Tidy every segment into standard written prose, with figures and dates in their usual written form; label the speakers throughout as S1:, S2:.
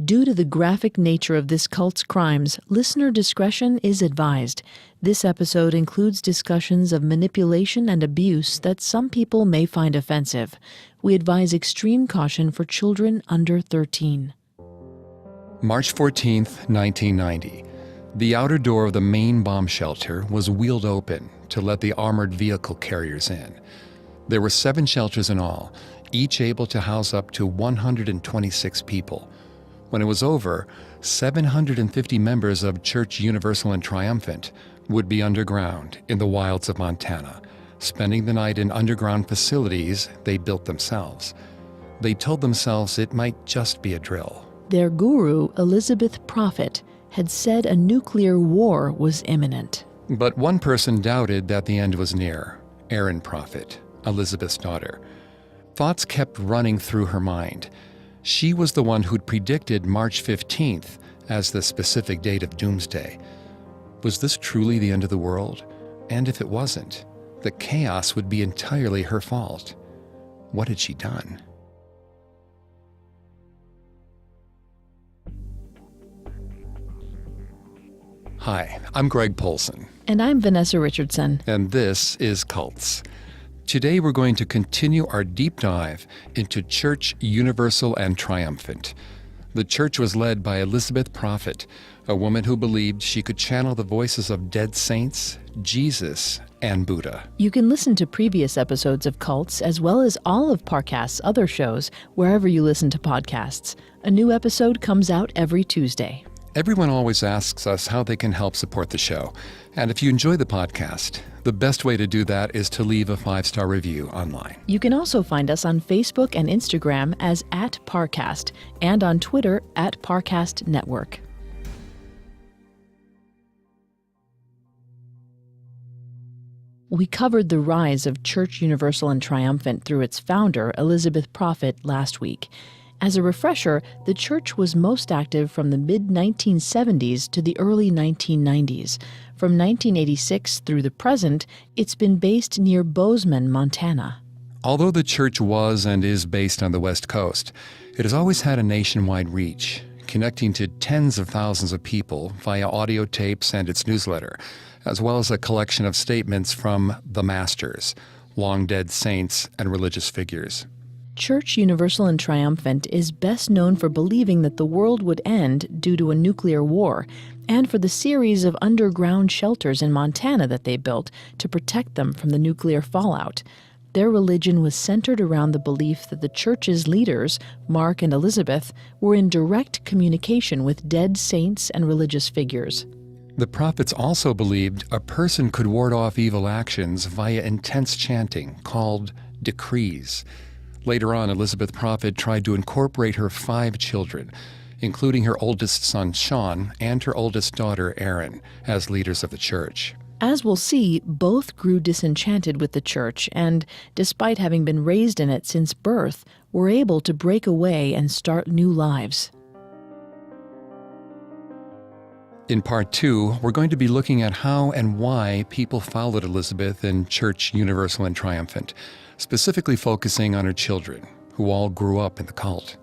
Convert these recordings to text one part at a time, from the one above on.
S1: Due to the graphic nature of this cult's crimes, listener discretion is advised. This episode includes discussions of manipulation and abuse that some people may find offensive. We advise extreme caution for children under 13.
S2: March 14th, 1990. The outer door of the main bomb shelter was wheeled open to let the armored vehicle carriers in. There were 7 shelters in all, each able to house up to 126 people. When it was over, 750 members of Church Universal and Triumphant would be underground in the wilds of Montana, spending the night in underground facilities they built themselves. They told themselves it might just be a drill.
S1: Their guru, Elizabeth Prophet, had said a nuclear war was imminent.
S2: But one person doubted that the end was near, Erin Prophet, Elizabeth's daughter. Thoughts kept running through her mind. She was the one who'd predicted March 15th as the specific date of doomsday. Was this truly the end of the world? And if it wasn't, the chaos would be entirely her fault. What had she done? Hi, I'm Greg Polson.
S1: And I'm Vanessa Richardson.
S2: And this is Cults. Today we're going to continue our deep dive into Church Universal and Triumphant. The church was led by Elizabeth Prophet, a woman who believed she could channel the voices of dead saints, Jesus, and Buddha.
S1: You can listen to previous episodes of Cults as well as all of Parcast's other shows wherever you listen to podcasts. A new episode comes out every Tuesday.
S2: Everyone always asks us how they can help support the show. And if you enjoy the podcast, the best way to do that is to leave a 5-star review online.
S1: You can also find us on Facebook and Instagram as @Parcast and on Twitter @Parcast Network. We covered the rise of Church Universal and Triumphant through its founder, Elizabeth Prophet, last week. As a refresher, the church was most active from the mid-1970s to the early 1990s. From 1986 through the present, it's been based near Bozeman, Montana.
S2: Although the church was and is based on the West Coast, it has always had a nationwide reach, connecting to tens of thousands of people via audio tapes and its newsletter, as well as a collection of statements from the masters, long-dead saints and religious figures.
S1: Church Universal and Triumphant is best known for believing that the world would end due to a nuclear war, and for the series of underground shelters in Montana that they built to protect them from the nuclear fallout. Their religion was centered around the belief that the church's leaders, Mark and Elizabeth, were in direct communication with dead saints and religious figures.
S2: The prophets also believed a person could ward off evil actions via intense chanting called decrees. Later on, Elizabeth Prophet tried to incorporate her 5 children, including her oldest son, Sean, and her oldest daughter, Erin, as leaders of the church.
S1: As we'll see, both grew disenchanted with the church and, despite having been raised in it since birth, were able to break away and start new lives.
S2: In Part 2, we're going to be looking at how and why people followed Elizabeth in Church Universal and Triumphant, specifically focusing on her children, who all grew up in the cult.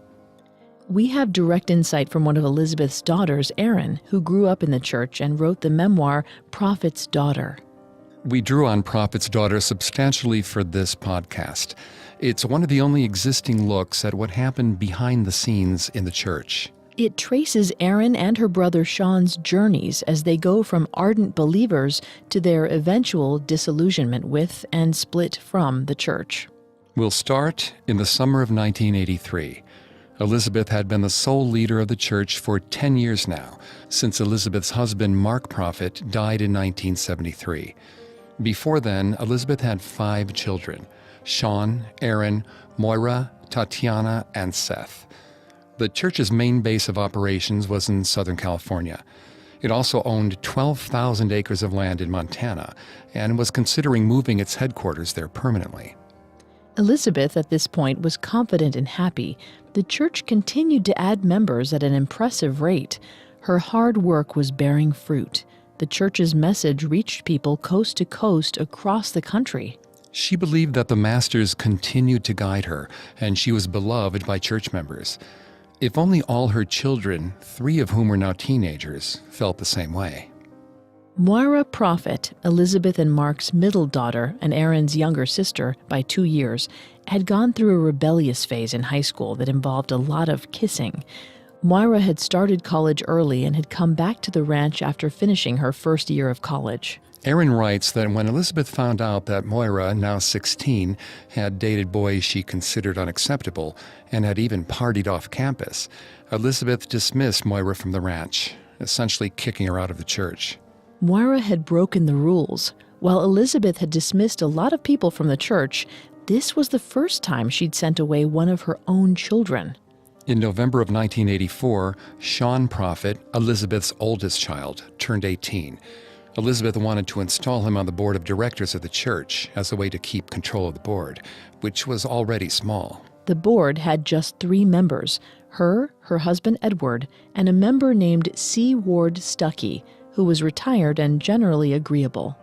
S1: We have direct insight from one of Elizabeth's daughters, Erin, who grew up in the church and wrote the memoir, Prophet's Daughter.
S2: We drew on Prophet's Daughter substantially for this podcast. It's one of the only existing looks at what happened behind the scenes in the church.
S1: It traces Erin and her brother Sean's journeys as they go from ardent believers to their eventual disillusionment with and split from the church.
S2: We'll start in the summer of 1983. Elizabeth had been the sole leader of the church for 10 years now, since Elizabeth's husband, Mark Prophet, died in 1973. Before then, Elizabeth had 5 children: Sean, Erin, Moira, Tatiana, and Seth. The church's main base of operations was in Southern California. It also owned 12,000 acres of land in Montana and was considering moving its headquarters there permanently.
S1: Elizabeth, at this point, was confident and happy. The church continued to add members at an impressive rate. Her hard work was bearing fruit. The church's message reached people coast to coast across the country.
S2: She believed that the masters continued to guide her, and she was beloved by church members. If only all her children, 3 of whom were now teenagers, felt the same way.
S1: Moira Prophet, Elizabeth and Mark's middle daughter and Aaron's younger sister by 2 years, had gone through a rebellious phase in high school that involved a lot of kissing. Moira had started college early and had come back to the ranch after finishing her first year of college.
S2: Aaron writes that when Elizabeth found out that Moira, now 16, had dated boys she considered unacceptable and had even partied off campus, Elizabeth dismissed Moira from the ranch, essentially kicking her out of the church.
S1: Moira had broken the rules. While Elizabeth had dismissed a lot of people from the church, this was the first time she'd sent away one of her own children.
S2: In November of 1984, Sean Prophet, Elizabeth's oldest child, turned 18. Elizabeth wanted to install him on the board of directors of the church as a way to keep control of the board, which was already small.
S1: The board had just 3 members, her husband Edward, and a member named C. Ward Stuckey, who was retired and generally agreeable.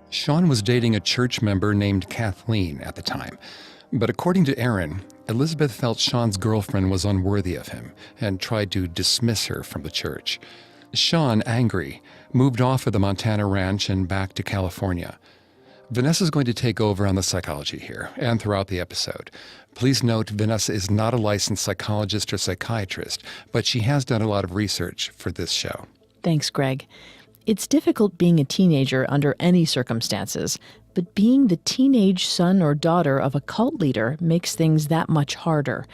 S2: Sean was dating a church member named Kathleen at the time, but according to Aaron, Elizabeth felt Sean's girlfriend was unworthy of him and tried to dismiss her from the church. Sean, angry, moved off of the Montana ranch and back to California. Vanessa's going to take over on the psychology here and throughout the episode. Please note, Vanessa is not a licensed psychologist or psychiatrist, but she has done a lot of research for this show.
S1: Thanks, Greg. It's difficult being a teenager under any circumstances, but being the teenage son or daughter of a cult leader makes things that much harder.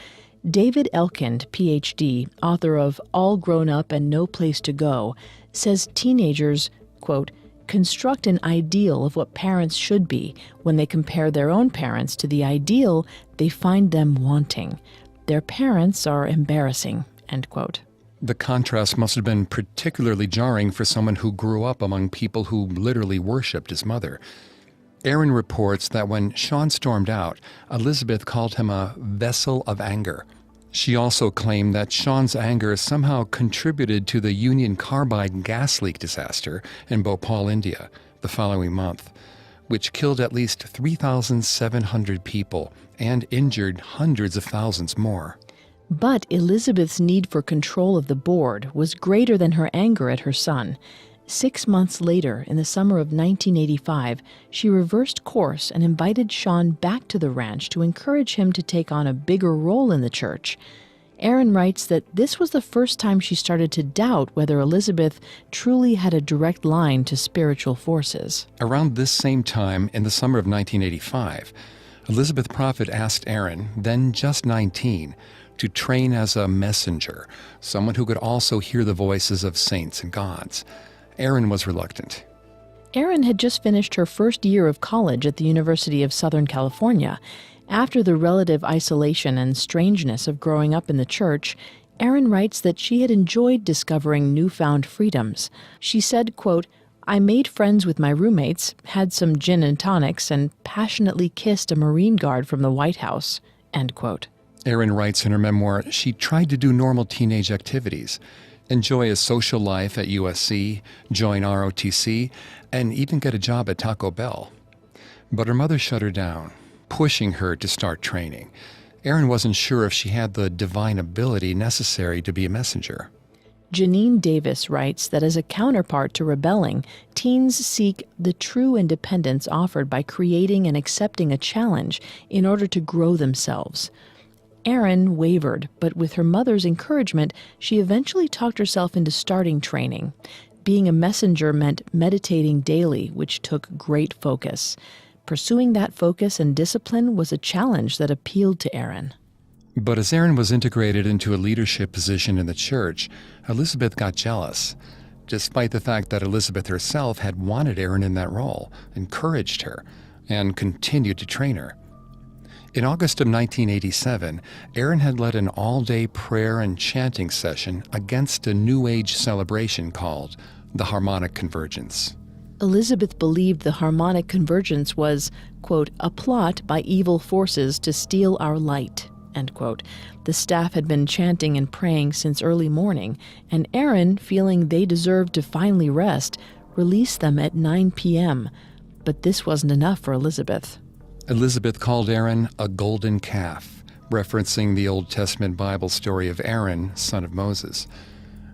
S1: David Elkind, Ph.D., author of All Grown Up and No Place to Go, says teenagers, quote, construct an ideal of what parents should be when they compare their own parents to the ideal they find them wanting. Their parents are embarrassing, end quote.
S2: The contrast must have been particularly jarring for someone who grew up among people who literally worshipped his mother. Aaron reports that when Sean stormed out, Elizabeth called him a vessel of anger. She also claimed that Sean's anger somehow contributed to the Union Carbide gas leak disaster in Bhopal, India, the following month, which killed at least 3,700 people and injured hundreds of thousands more.
S1: But Elizabeth's need for control of the board was greater than her anger at her son. 6 months later, in the summer of 1985, she reversed course and invited Sean back to the ranch to encourage him to take on a bigger role in the church. Aaron writes that this was the first time she started to doubt whether Elizabeth truly had a direct line to spiritual forces.
S2: Around this same time, in the summer of 1985, Elizabeth Prophet asked Aaron, then just 19, to train as a messenger, someone who could also hear the voices of saints and gods. Aaron was reluctant.
S1: Aaron had just finished her first year of college at the University of Southern California. After the relative isolation and strangeness of growing up in the church, Aaron writes that she had enjoyed discovering newfound freedoms. She said, quote, I made friends with my roommates, had some gin and tonics, and passionately kissed a Marine guard from the White House, end quote.
S2: Aaron writes in her memoir, she tried to do normal teenage activities, enjoy a social life at USC, join ROTC, and even get a job at Taco Bell. But her mother shut her down, pushing her to start training. Aaron wasn't sure if she had the divine ability necessary to be a messenger.
S1: Janine Davis writes that as a counterpart to rebelling, teens seek the true independence offered by creating and accepting a challenge in order to grow themselves. Aaron wavered, but with her mother's encouragement, she eventually talked herself into starting training. Being a messenger meant meditating daily, which took great focus. Pursuing that focus and discipline was a challenge that appealed to Aaron.
S2: But as Aaron was integrated into a leadership position in the church, Elizabeth got jealous, despite the fact that Elizabeth herself had wanted Aaron in that role, encouraged her, and continued to train her. In August of 1987, Aaron had led an all-day prayer and chanting session against a New Age celebration called the Harmonic Convergence.
S1: Elizabeth believed the Harmonic Convergence was, quote, a plot by evil forces to steal our light, end quote. The staff had been chanting and praying since early morning, and Aaron, feeling they deserved to finally rest, released them at 9 p.m. But this wasn't enough for Elizabeth.
S2: Elizabeth called Aaron a golden calf, referencing the Old Testament Bible story of Aaron, son of Moses.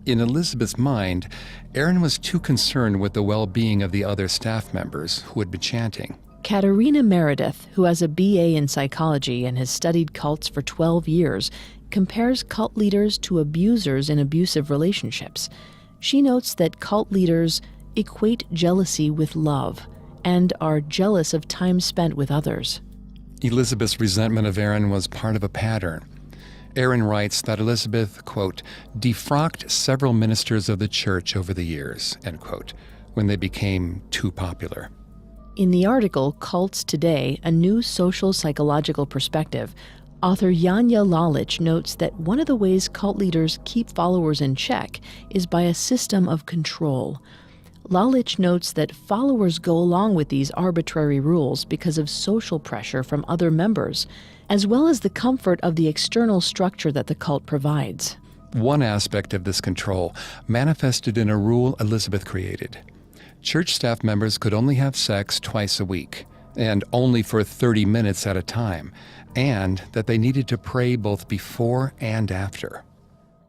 S2: In Elizabeth's mind, Aaron was too concerned with the well-being of the other staff members who had been chanting.
S1: Katerina Meredith, who has a BA in psychology and has studied cults for 12 years, compares cult leaders to abusers in abusive relationships. She notes that cult leaders equate jealousy with love and are jealous of time spent with others.
S2: Elizabeth's resentment of Aaron was part of a pattern. Aaron writes that Elizabeth, quote, defrocked several ministers of the church over the years, end quote, when they became too popular.
S1: In the article, Cults Today, A New Social Psychological Perspective, author Janja Lalich notes that one of the ways cult leaders keep followers in check is by a system of control. Lalich notes that followers go along with these arbitrary rules because of social pressure from other members, as well as the comfort of the external structure that the cult provides.
S2: One aspect of this control manifested in a rule Elizabeth created. Church staff members could only have sex twice a week, and only for 30 minutes at a time, and that they needed to pray both before and after.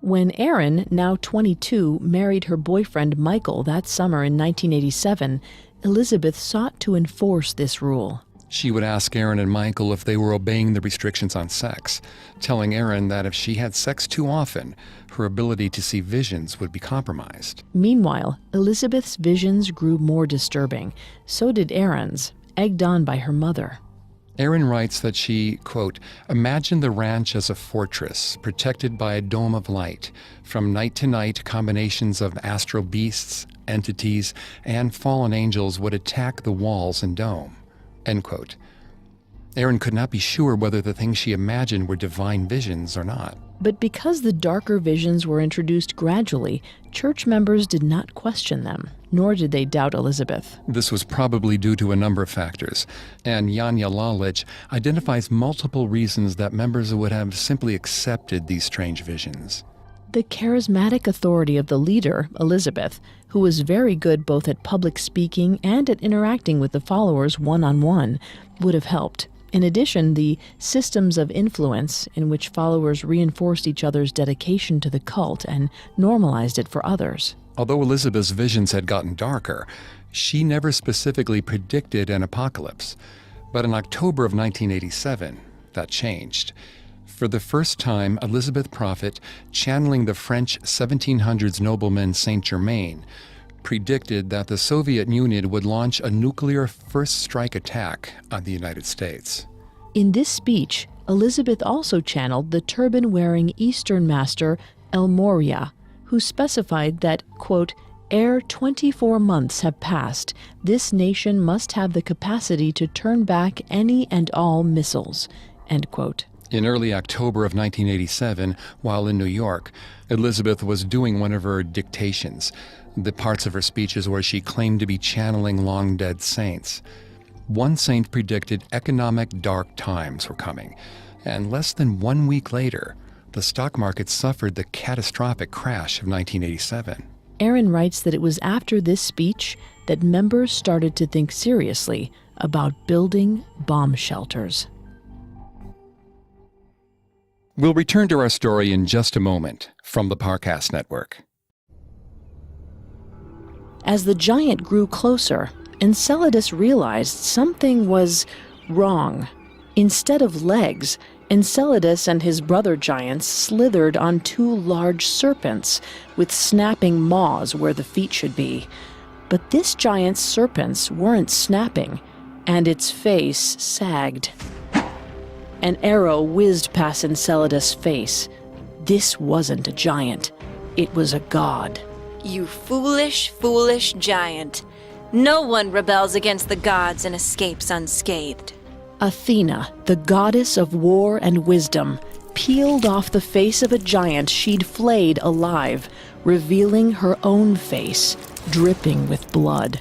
S1: When Erin, now 22, married her boyfriend Michael that summer in 1987, Elizabeth sought to enforce this rule.
S2: She would ask Aaron and Michael if they were obeying the restrictions on sex, telling Aaron that if she had sex too often, her ability to see visions would be compromised.
S1: Meanwhile, Elizabeth's visions grew more disturbing. So did Aaron's, egged on by her mother.
S2: Aaron writes that she, quote, imagined the ranch as a fortress protected by a dome of light. From night to night, combinations of astral beasts, entities, and fallen angels would attack the walls and dome. End quote. Aaron could not be sure whether the things she imagined were divine visions or not.
S1: But because the darker visions were introduced gradually, church members did not question them, nor did they doubt Elizabeth.
S2: This was probably due to a number of factors, and Janja Lalich identifies multiple reasons that members would have simply accepted these strange visions.
S1: The charismatic authority of the leader, Elizabeth, who was very good both at public speaking and at interacting with the followers one-on-one, would have helped. In addition, the systems of influence in which followers reinforced each other's dedication to the cult and normalized it for others.
S2: Although Elizabeth's visions had gotten darker, she never specifically predicted an apocalypse. But in October of 1987, that changed. For the first time, Elizabeth Prophet, channeling the French 1700s nobleman Saint-Germain, predicted that the Soviet Union would launch a nuclear first-strike attack on the United States.
S1: In this speech, Elizabeth also channeled the turban-wearing Eastern Master El Morya, who specified that, quote, ere 24 months have passed, this nation must have the capacity to turn back any and all missiles, end quote.
S2: In early October of 1987, while in New York, Elizabeth was doing one of her dictations, the parts of her speeches where she claimed to be channeling long-dead saints. One saint predicted economic dark times were coming, and less than 1 week later, the stock market suffered the catastrophic crash of 1987.
S1: Aaron writes that it was after this speech that members started to think seriously about building bomb shelters.
S2: We'll return to our story in just a moment from the Parcast Network.
S1: As the giant grew closer, Enceladus realized something was wrong. Instead of legs, Enceladus and his brother giants slithered on 2 large serpents with snapping maws where the feet should be. But this giant's serpents weren't snapping, and its face sagged. An arrow whizzed past Enceladus' face. This wasn't a giant. It was a god.
S3: You foolish, foolish giant. No one rebels against the gods and escapes unscathed.
S1: Athena, the goddess of war and wisdom, peeled off the face of a giant she'd flayed alive, revealing her own face, dripping with blood.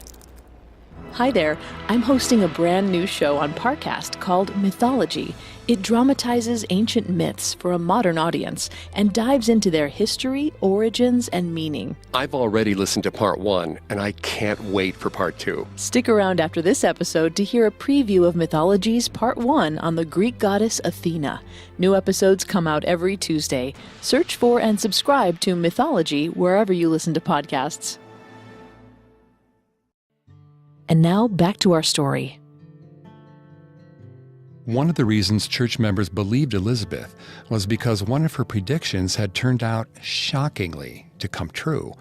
S1: Hi there. I'm hosting a brand new show on Parcast called Mythology. It dramatizes ancient myths for a modern audience and dives into their history, origins, and meaning.
S4: I've already listened to part 1, and I can't wait for part 2.
S1: Stick around after this episode to hear a preview of Mythology's part 1 on the Greek goddess Athena. New episodes come out every Tuesday. Search for and subscribe to Mythology wherever you listen to podcasts. And now, back to our story.
S2: One of the reasons church members believed Elizabeth was because one of her predictions had turned out shockingly to come true.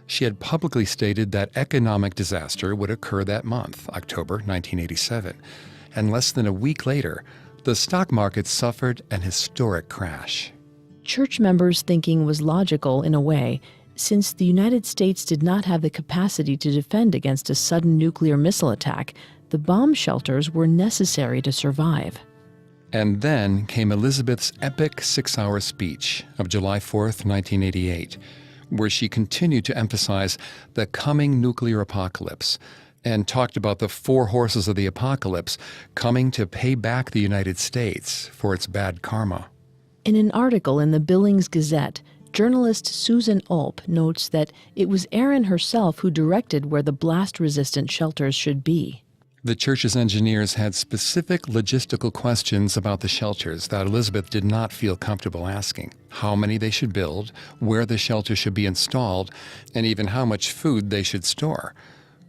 S2: She had publicly stated that economic disaster would occur that month, October 1987, and less than a week later, the stock market suffered an historic crash.
S1: Church members' thinking was logical in a way, since the United States did not have the capacity to defend against a sudden nuclear missile attack. The bomb shelters were necessary to survive.
S2: And then came Elizabeth's epic 6-hour speech of July 4th, 1988, where she continued to emphasize the coming nuclear apocalypse and talked about the 4 horses of the apocalypse coming to pay back the United States for its bad karma.
S1: In an article in the Billings Gazette, journalist Susan Ulp notes that it was Erin herself who directed where the blast-resistant shelters should be.
S2: The church's engineers had specific logistical questions about the shelters that Elizabeth did not feel comfortable asking: how many they should build, where the shelter should be installed, and even how much food they should store.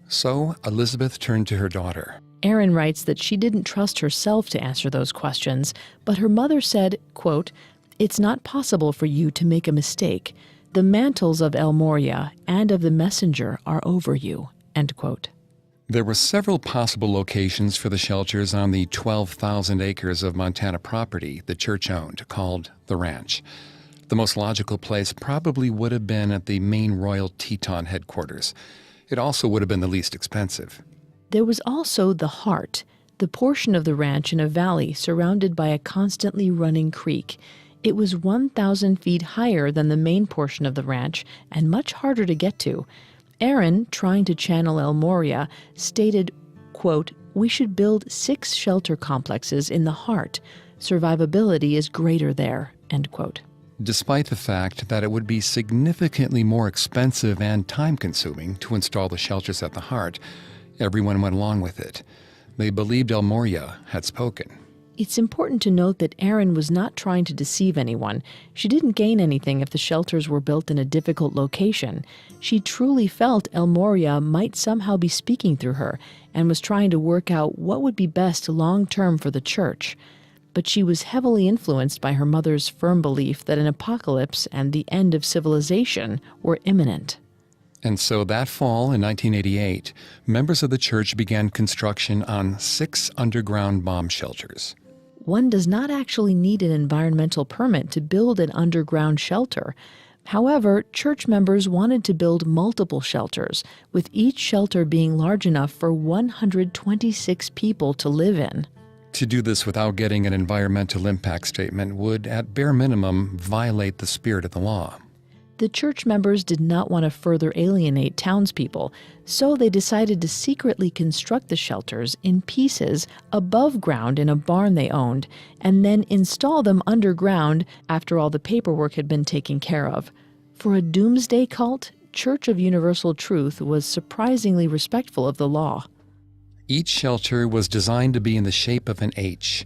S2: So Elizabeth turned to her daughter.
S1: Erin writes that she didn't trust herself to answer those questions, but her mother said, quote, "It's not possible for you to make a mistake. The mantles of El Moria and of the messenger are over you," end quote.
S2: There were several possible locations for the shelters on the 12,000 acres of Montana property the church owned, called the ranch. The most logical place probably would have been at the main Royal Teton headquarters. It also would have been the least expensive.
S1: There was also the Heart, the portion of the ranch in a valley surrounded by a constantly running creek. It was 1,000 feet higher than the main portion of the ranch and much harder to get to. Erin, trying to channel El Moria, stated, quote, "We should build 6 shelter complexes in the Heart. Survivability is greater there," end quote.
S2: Despite the fact that it would be significantly more expensive and time-consuming to install the shelters at the Heart, everyone went along with it. They believed El Moria had spoken.
S1: It's important to note that Erin was not trying to deceive anyone. She didn't gain anything if the shelters were built in a difficult location. She truly felt El Moria might somehow be speaking through her and was trying to work out what would be best long-term for the church. But she was heavily influenced by her mother's firm belief that an apocalypse and the end of civilization were imminent.
S2: And so that fall in 1988, members of the church began construction on 6 underground bomb shelters.
S1: One does not actually need an environmental permit to build an underground shelter. However, church members wanted to build multiple shelters, with each shelter being large enough for 126 people to live in.
S2: To do this without getting an environmental impact statement would, at bare minimum, violate the spirit of the law.
S1: The church members did not want to further alienate townspeople, so they decided to secretly construct the shelters in pieces above ground in a barn they owned, and then install them underground after all the paperwork had been taken care of. For a doomsday cult, Church of Universal Truth was surprisingly respectful of the law.
S2: Each shelter was designed to be in the shape of an H.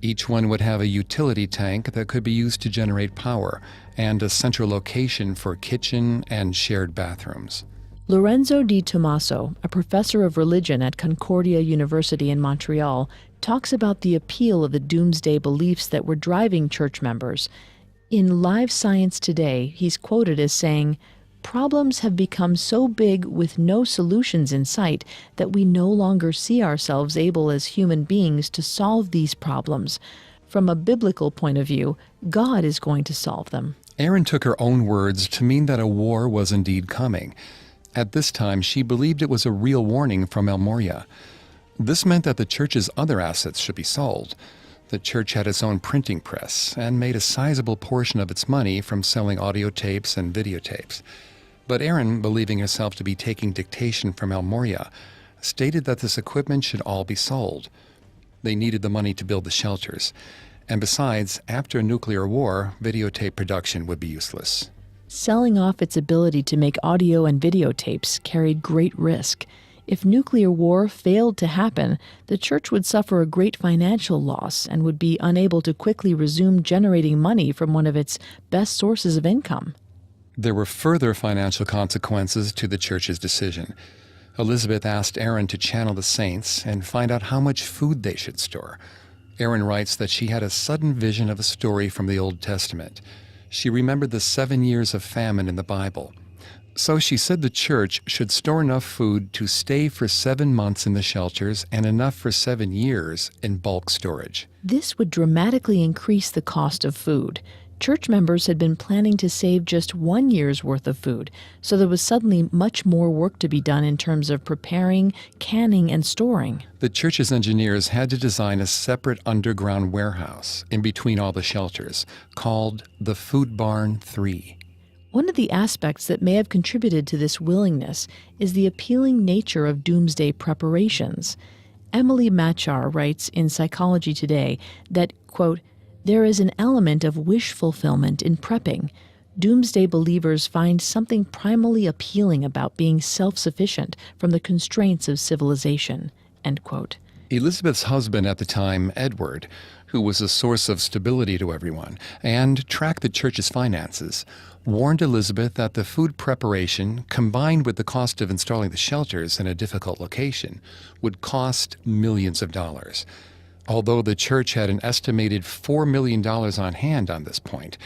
S2: Each one would have a utility tank that could be used to generate power, and a central location for kitchen and shared bathrooms.
S1: Lorenzo Di Tommaso, a professor of religion at Concordia University in Montreal, talks about the appeal of the doomsday beliefs that were driving church members. In Live Science Today, he's quoted as saying, "Problems have become so big with no solutions in sight that we no longer see ourselves able as human beings to solve these problems. From a biblical point of view, God is going to solve them."
S2: Erin took her own words to mean that a war was indeed coming. At this time, she believed it was a real warning from El Moria. This meant that the church's other assets should be sold. The church had its own printing press and made a sizable portion of its money from selling audio tapes and videotapes. But Erin, believing herself to be taking dictation from El Moria, stated that this equipment should all be sold. They needed the money to build the shelters. And besides, after a nuclear war, videotape production would be useless.
S1: Selling off its ability to make audio and videotapes carried great risk. If nuclear war failed to happen, the church would suffer a great financial loss and would be unable to quickly resume generating money from one of its best sources of income.
S2: There were further financial consequences to the church's decision. Elizabeth asked Aaron to channel the saints and find out how much food they should store. Aaron writes that she had a sudden vision of a story from the Old Testament. She remembered the 7 years of famine in the Bible. So she said the church should store enough food to stay for 7 months in the shelters and enough for 7 years in bulk storage.
S1: This would dramatically increase the cost of food. Church members had been planning to save just 1 year's worth of food, so there was suddenly much more work to be done in terms of preparing, canning, and storing.
S2: The church's engineers had to design a separate underground warehouse in between all the shelters, called the Food Barn 3.
S1: One of the aspects that may have contributed to this willingness is the appealing nature of doomsday preparations. Emily Machar writes in Psychology Today that, quote, "There is an element of wish fulfillment in prepping. Doomsday believers find something primally appealing about being self-sufficient from the constraints of civilization," end quote.
S2: Elizabeth's husband at the time, Edward, who was a source of stability to everyone and tracked the church's finances, warned Elizabeth that the food preparation, combined with the cost of installing the shelters in a difficult location, would cost millions of dollars. Although the church had an estimated $4 million on hand on this point,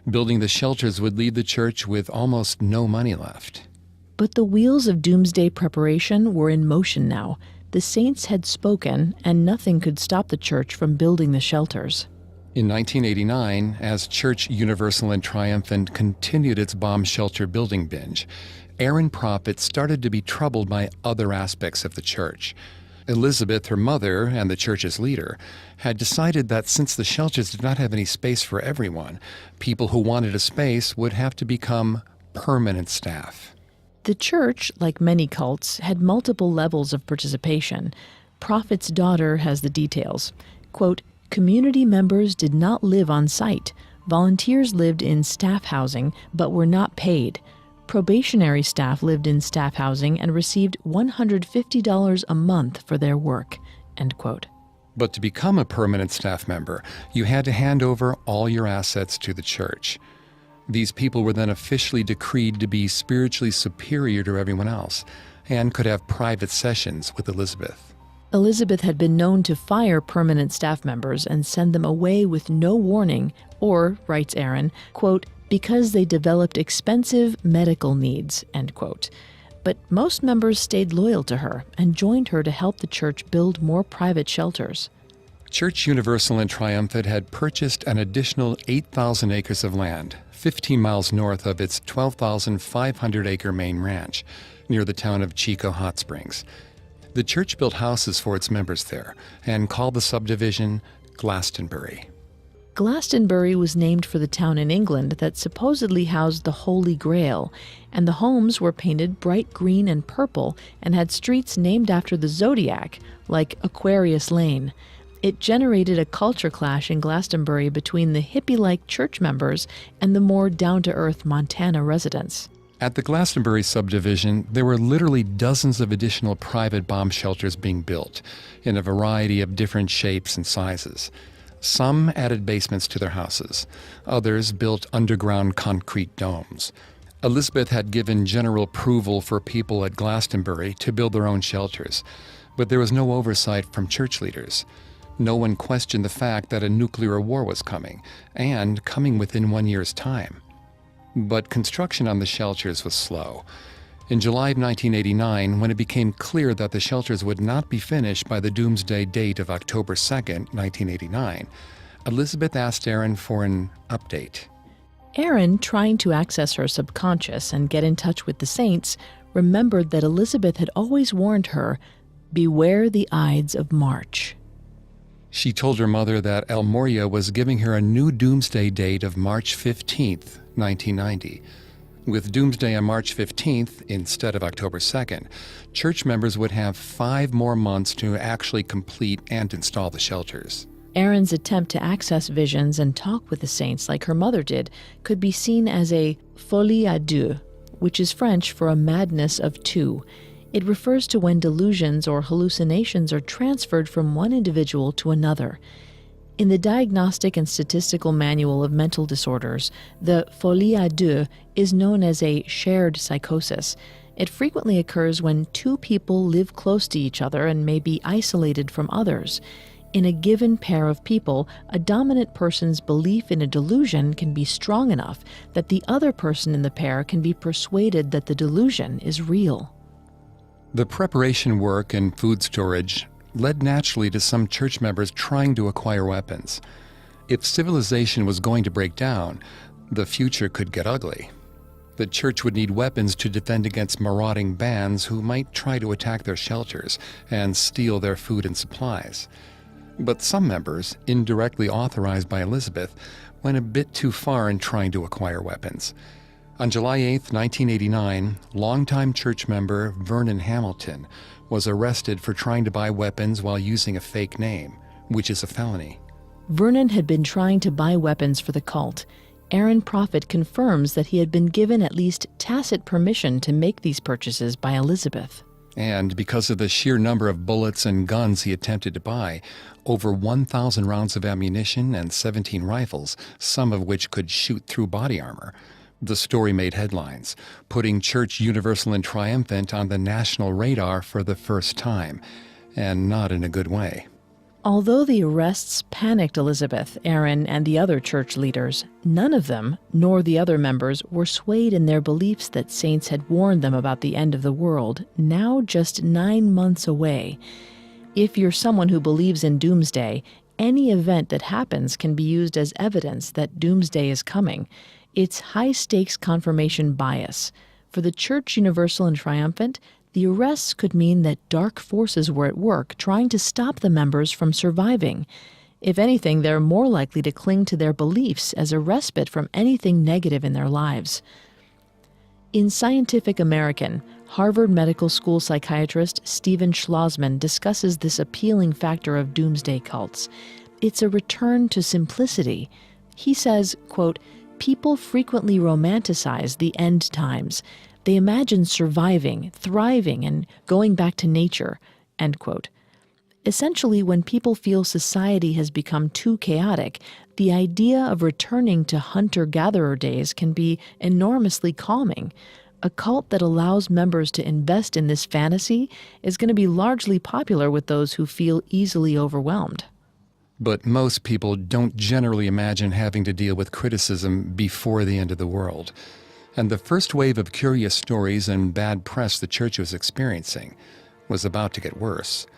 S2: building the shelters would leave the church with almost no money left.
S1: But the wheels of doomsday preparation were in motion now. The saints had spoken, and nothing could stop the church from building the shelters.
S2: In 1989, as Church Universal and Triumphant continued its bomb shelter building binge, Aaron Prophet started to be troubled by other aspects of the church. Elizabeth, her mother, and the church's leader, had decided that since the shelters did not have any space for everyone, people who wanted a space would have to become permanent staff.
S1: The church, like many cults, had multiple levels of participation. Prophet's daughter has the details. Quote, "Community members did not live on site. Volunteers lived in staff housing but were not paid. Probationary staff lived in staff housing and received $150 a month for their work," end quote.
S2: But to become a permanent staff member, you had to hand over all your assets to the church. These people were then officially decreed to be spiritually superior to everyone else and could have private sessions with Elizabeth.
S1: Elizabeth had been known to fire permanent staff members and send them away with no warning, or, writes Aaron, quote, "because they developed expensive medical needs," end quote. But most members stayed loyal to her and joined her to help the church build more private shelters.
S2: Church Universal and Triumphant had purchased an additional 8,000 acres of land, 15 miles north of its 12,500-acre main ranch, near the town of Chico Hot Springs. The church built houses for its members there and called the subdivision Glastonbury.
S1: Glastonbury was named for the town in England that supposedly housed the Holy Grail, and the homes were painted bright green and purple and had streets named after the zodiac, like Aquarius Lane. It generated a culture clash in Glastonbury between the hippie-like church members and the more down-to-earth Montana residents.
S2: At the Glastonbury subdivision, there were literally dozens of additional private bomb shelters being built in a variety of different shapes and sizes. Some added basements to their houses. Others built underground concrete domes. Elizabeth had given general approval for people at Glastonbury to build their own shelters, but there was no oversight from church leaders. No one questioned the fact that a nuclear war was coming, and coming within 1 year's time. But construction on the shelters was slow. In July of 1989, when it became clear that the shelters would not be finished by the doomsday date of October 2nd, 1989, Elizabeth asked Aaron for an update.
S1: Aaron, trying to access her subconscious and get in touch with the saints, remembered that Elizabeth had always warned her, "Beware the Ides of March."
S2: She told her mother that El Moria was giving her a new doomsday date of March 15th, 1990. With Doomsday on March 15th instead of October 2nd, church members would have 5 more months to actually complete and install the shelters.
S1: Erin's attempt to access visions and talk with the saints like her mother did could be seen as a folie à deux, which is French for a madness of two. It refers to when delusions or hallucinations are transferred from one individual to another. In the Diagnostic and Statistical Manual of Mental Disorders, the folie à deux is known as a shared psychosis. It frequently occurs when two people live close to each other and may be isolated from others. In a given pair of people, a dominant person's belief in a delusion can be strong enough that the other person in the pair can be persuaded that the delusion is real.
S2: The preparation work and food storage led naturally to some church members trying to acquire weapons. If civilization was going to break down, the future could get ugly. The church would need weapons to defend against marauding bands who might try to attack their shelters and steal their food and supplies. But some members, indirectly authorized by Elizabeth, went a bit too far in trying to acquire weapons. On July 8, 1989, longtime church member Vernon Hamilton was arrested for trying to buy weapons while using a fake name, which is a felony.
S1: Vernon had been trying to buy weapons for the cult. Aaron Prophet confirms that he had been given at least tacit permission to make these purchases by Elizabeth.
S2: And because of the sheer number of bullets and guns he attempted to buy, over 1,000 rounds of ammunition and 17 rifles, some of which could shoot through body armor. The story made headlines, putting Church Universal and Triumphant on the national radar for the first time, and not in a good way.
S1: Although the arrests panicked Elizabeth, Aaron, and the other church leaders, none of them, nor the other members, were swayed in their beliefs that saints had warned them about the end of the world, now just 9 months away. If you're someone who believes in doomsday, any event that happens can be used as evidence that doomsday is coming. It's high-stakes confirmation bias. For the Church Universal and Triumphant, the arrests could mean that dark forces were at work trying to stop the members from surviving. If anything, they're more likely to cling to their beliefs as a respite from anything negative in their lives. In Scientific American, Harvard Medical School psychiatrist Stephen Schlossman discusses this appealing factor of doomsday cults. It's a return to simplicity. He says, quote, "People frequently romanticize the end times. They imagine surviving, thriving, and going back to nature," end quote. Essentially, when people feel society has become too chaotic, the idea of returning to hunter-gatherer days can be enormously calming. A cult that allows members to invest in this fantasy is going to be largely popular with those who feel easily overwhelmed.
S2: But most people don't generally imagine having to deal with criticism before the end of the world. And the first wave of curious stories and bad press the church was experiencing was about to get worse.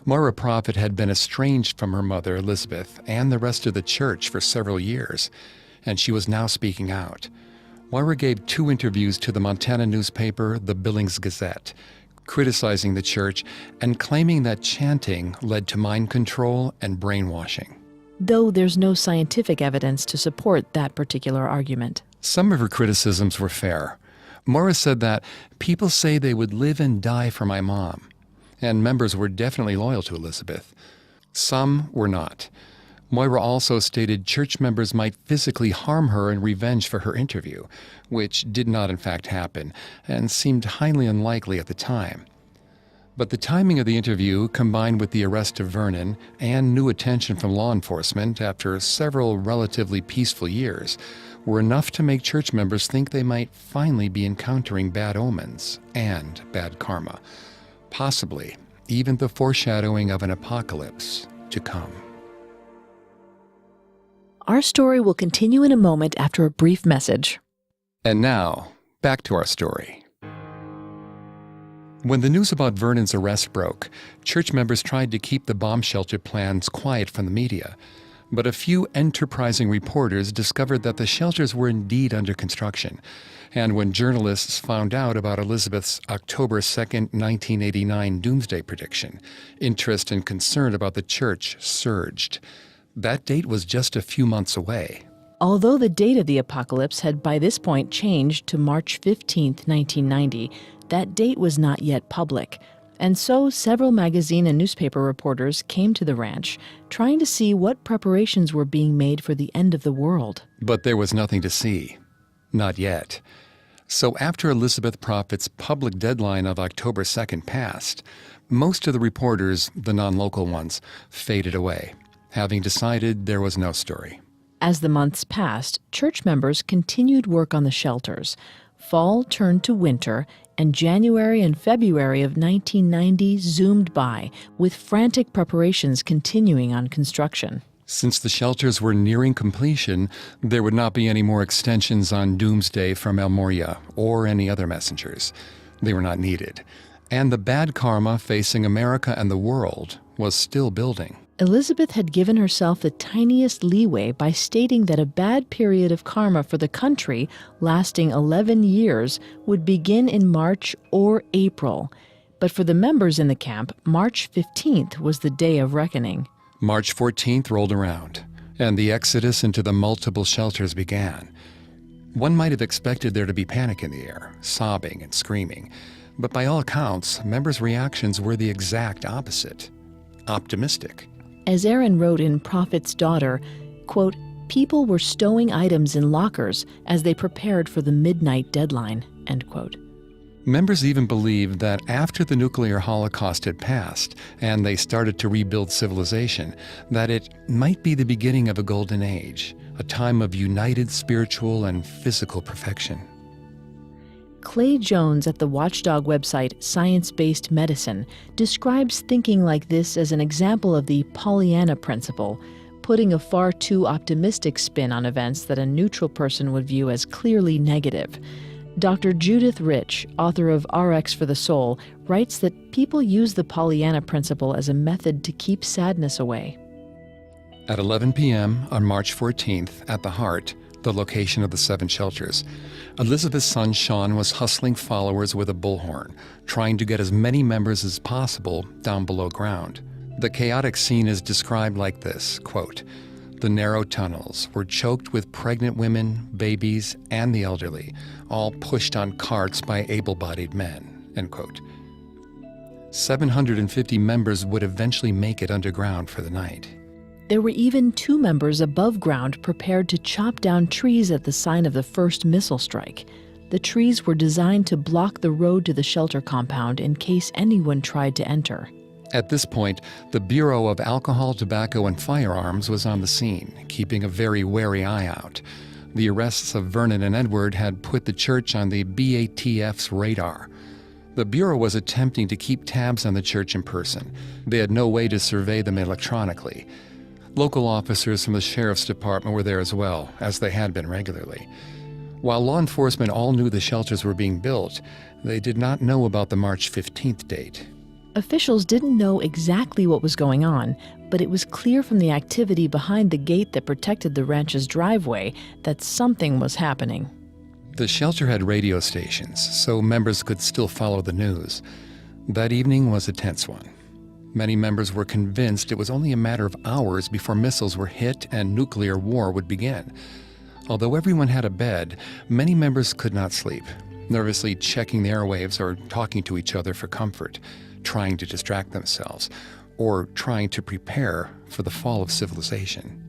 S2: Moira Prophet had been estranged from her mother, Elizabeth, and the rest of the church for several years, and she was now speaking out. Moira gave 2 interviews to the Montana newspaper, the Billings Gazette, criticizing the church and claiming that chanting led to mind control and brainwashing.
S1: Though there's no scientific evidence to support that particular argument.
S2: Some of her criticisms were fair. Moira said that people say they would live and die for my mom, and members were definitely loyal to Elizabeth. Some were not. Moira also stated church members might physically harm her in revenge for her interview, which did not in fact happen, and seemed highly unlikely at the time. But the timing of the interview, combined with the arrest of Vernon and new attention from law enforcement after several relatively peaceful years, were enough to make church members think they might finally be encountering bad omens and bad karma, possibly even the foreshadowing of an apocalypse to come.
S1: Our story will continue in a moment after a brief message.
S2: And now, back to our story. When the news about Vernon's arrest broke, church members tried to keep the bomb shelter plans quiet from the media. But a few enterprising reporters discovered that the shelters were indeed under construction. And when journalists found out about Elizabeth's October 2nd, 1989 doomsday prediction, interest and concern about the church surged. That date was just a few months away.
S1: Although the date of the apocalypse had by this point changed to March 15, 1990, that date was not yet public. And so several magazine and newspaper reporters came to the ranch, trying to see what preparations were being made for the end of the world.
S2: But there was nothing to see. Not yet. So after Elizabeth Prophet's public deadline of October 2nd passed, most of the reporters, the non-local ones, faded away, having decided there was no story.
S1: As the months passed, church members continued work on the shelters. Fall turned to winter, and January and February of 1990 zoomed by, with frantic preparations continuing on construction.
S2: Since the shelters were nearing completion, there would not be any more extensions on Doomsday from El Moria or any other messengers. They were not needed. And the bad karma facing America and the world was still building.
S1: Elizabeth had given herself the tiniest leeway by stating that a bad period of karma for the country, lasting 11 years, would begin in March or April. But for the members in the camp, March 15th was the day of reckoning.
S2: March 14th rolled around, and the exodus into the multiple shelters began. One might have expected there to be panic in the air, sobbing and screaming. But by all accounts, members' reactions were the exact opposite. Optimistic.
S1: As Aaron wrote in Prophet's Daughter, quote, "People were stowing items in lockers as they prepared for the midnight deadline," end quote.
S2: Members even believed that after the nuclear holocaust had passed and they started to rebuild civilization, that it might be the beginning of a golden age, a time of united spiritual and physical perfection.
S1: Clay Jones at the watchdog website Science-Based Medicine describes thinking like this as an example of the Pollyanna principle, putting a far too optimistic spin on events that a neutral person would view as clearly negative. Dr. Judith Rich, author of RX for the Soul, writes that people use the Pollyanna principle as a method to keep sadness away.
S2: At 11 p.m. on March 14th at the Heart, the location of the 7 shelters, Elizabeth's son Sean was hustling followers with a bullhorn, trying to get as many members as possible down below ground. The chaotic scene is described like this, quote, "The narrow tunnels were choked with pregnant women, babies, and the elderly, all pushed on carts by able-bodied men," end quote. 750 members would eventually make it underground for the night.
S1: There were even 2 members above ground prepared to chop down trees at the sign of the first missile strike. The trees were designed to block the road to the shelter compound in case anyone tried to enter.
S2: At this point, the Bureau of Alcohol, Tobacco, and Firearms was on the scene, keeping a very wary eye out. The arrests of Vernon and Edward had put the church on the BATF's radar. The Bureau was attempting to keep tabs on the church in person. They had no way to survey them electronically. Local officers from the Sheriff's Department were there as well, as they had been regularly. While law enforcement all knew the shelters were being built, they did not know about the March 15th date.
S1: Officials didn't know exactly what was going on, but it was clear from the activity behind the gate that protected the ranch's driveway that something was happening.
S2: The shelter had radio stations, so members could still follow the news. That evening was a tense one. Many members were convinced it was only a matter of hours before missiles were hit and nuclear war would begin. Although everyone had a bed, many members could not sleep, nervously checking the airwaves or talking to each other for comfort, trying to distract themselves, or trying to prepare for the fall of civilization.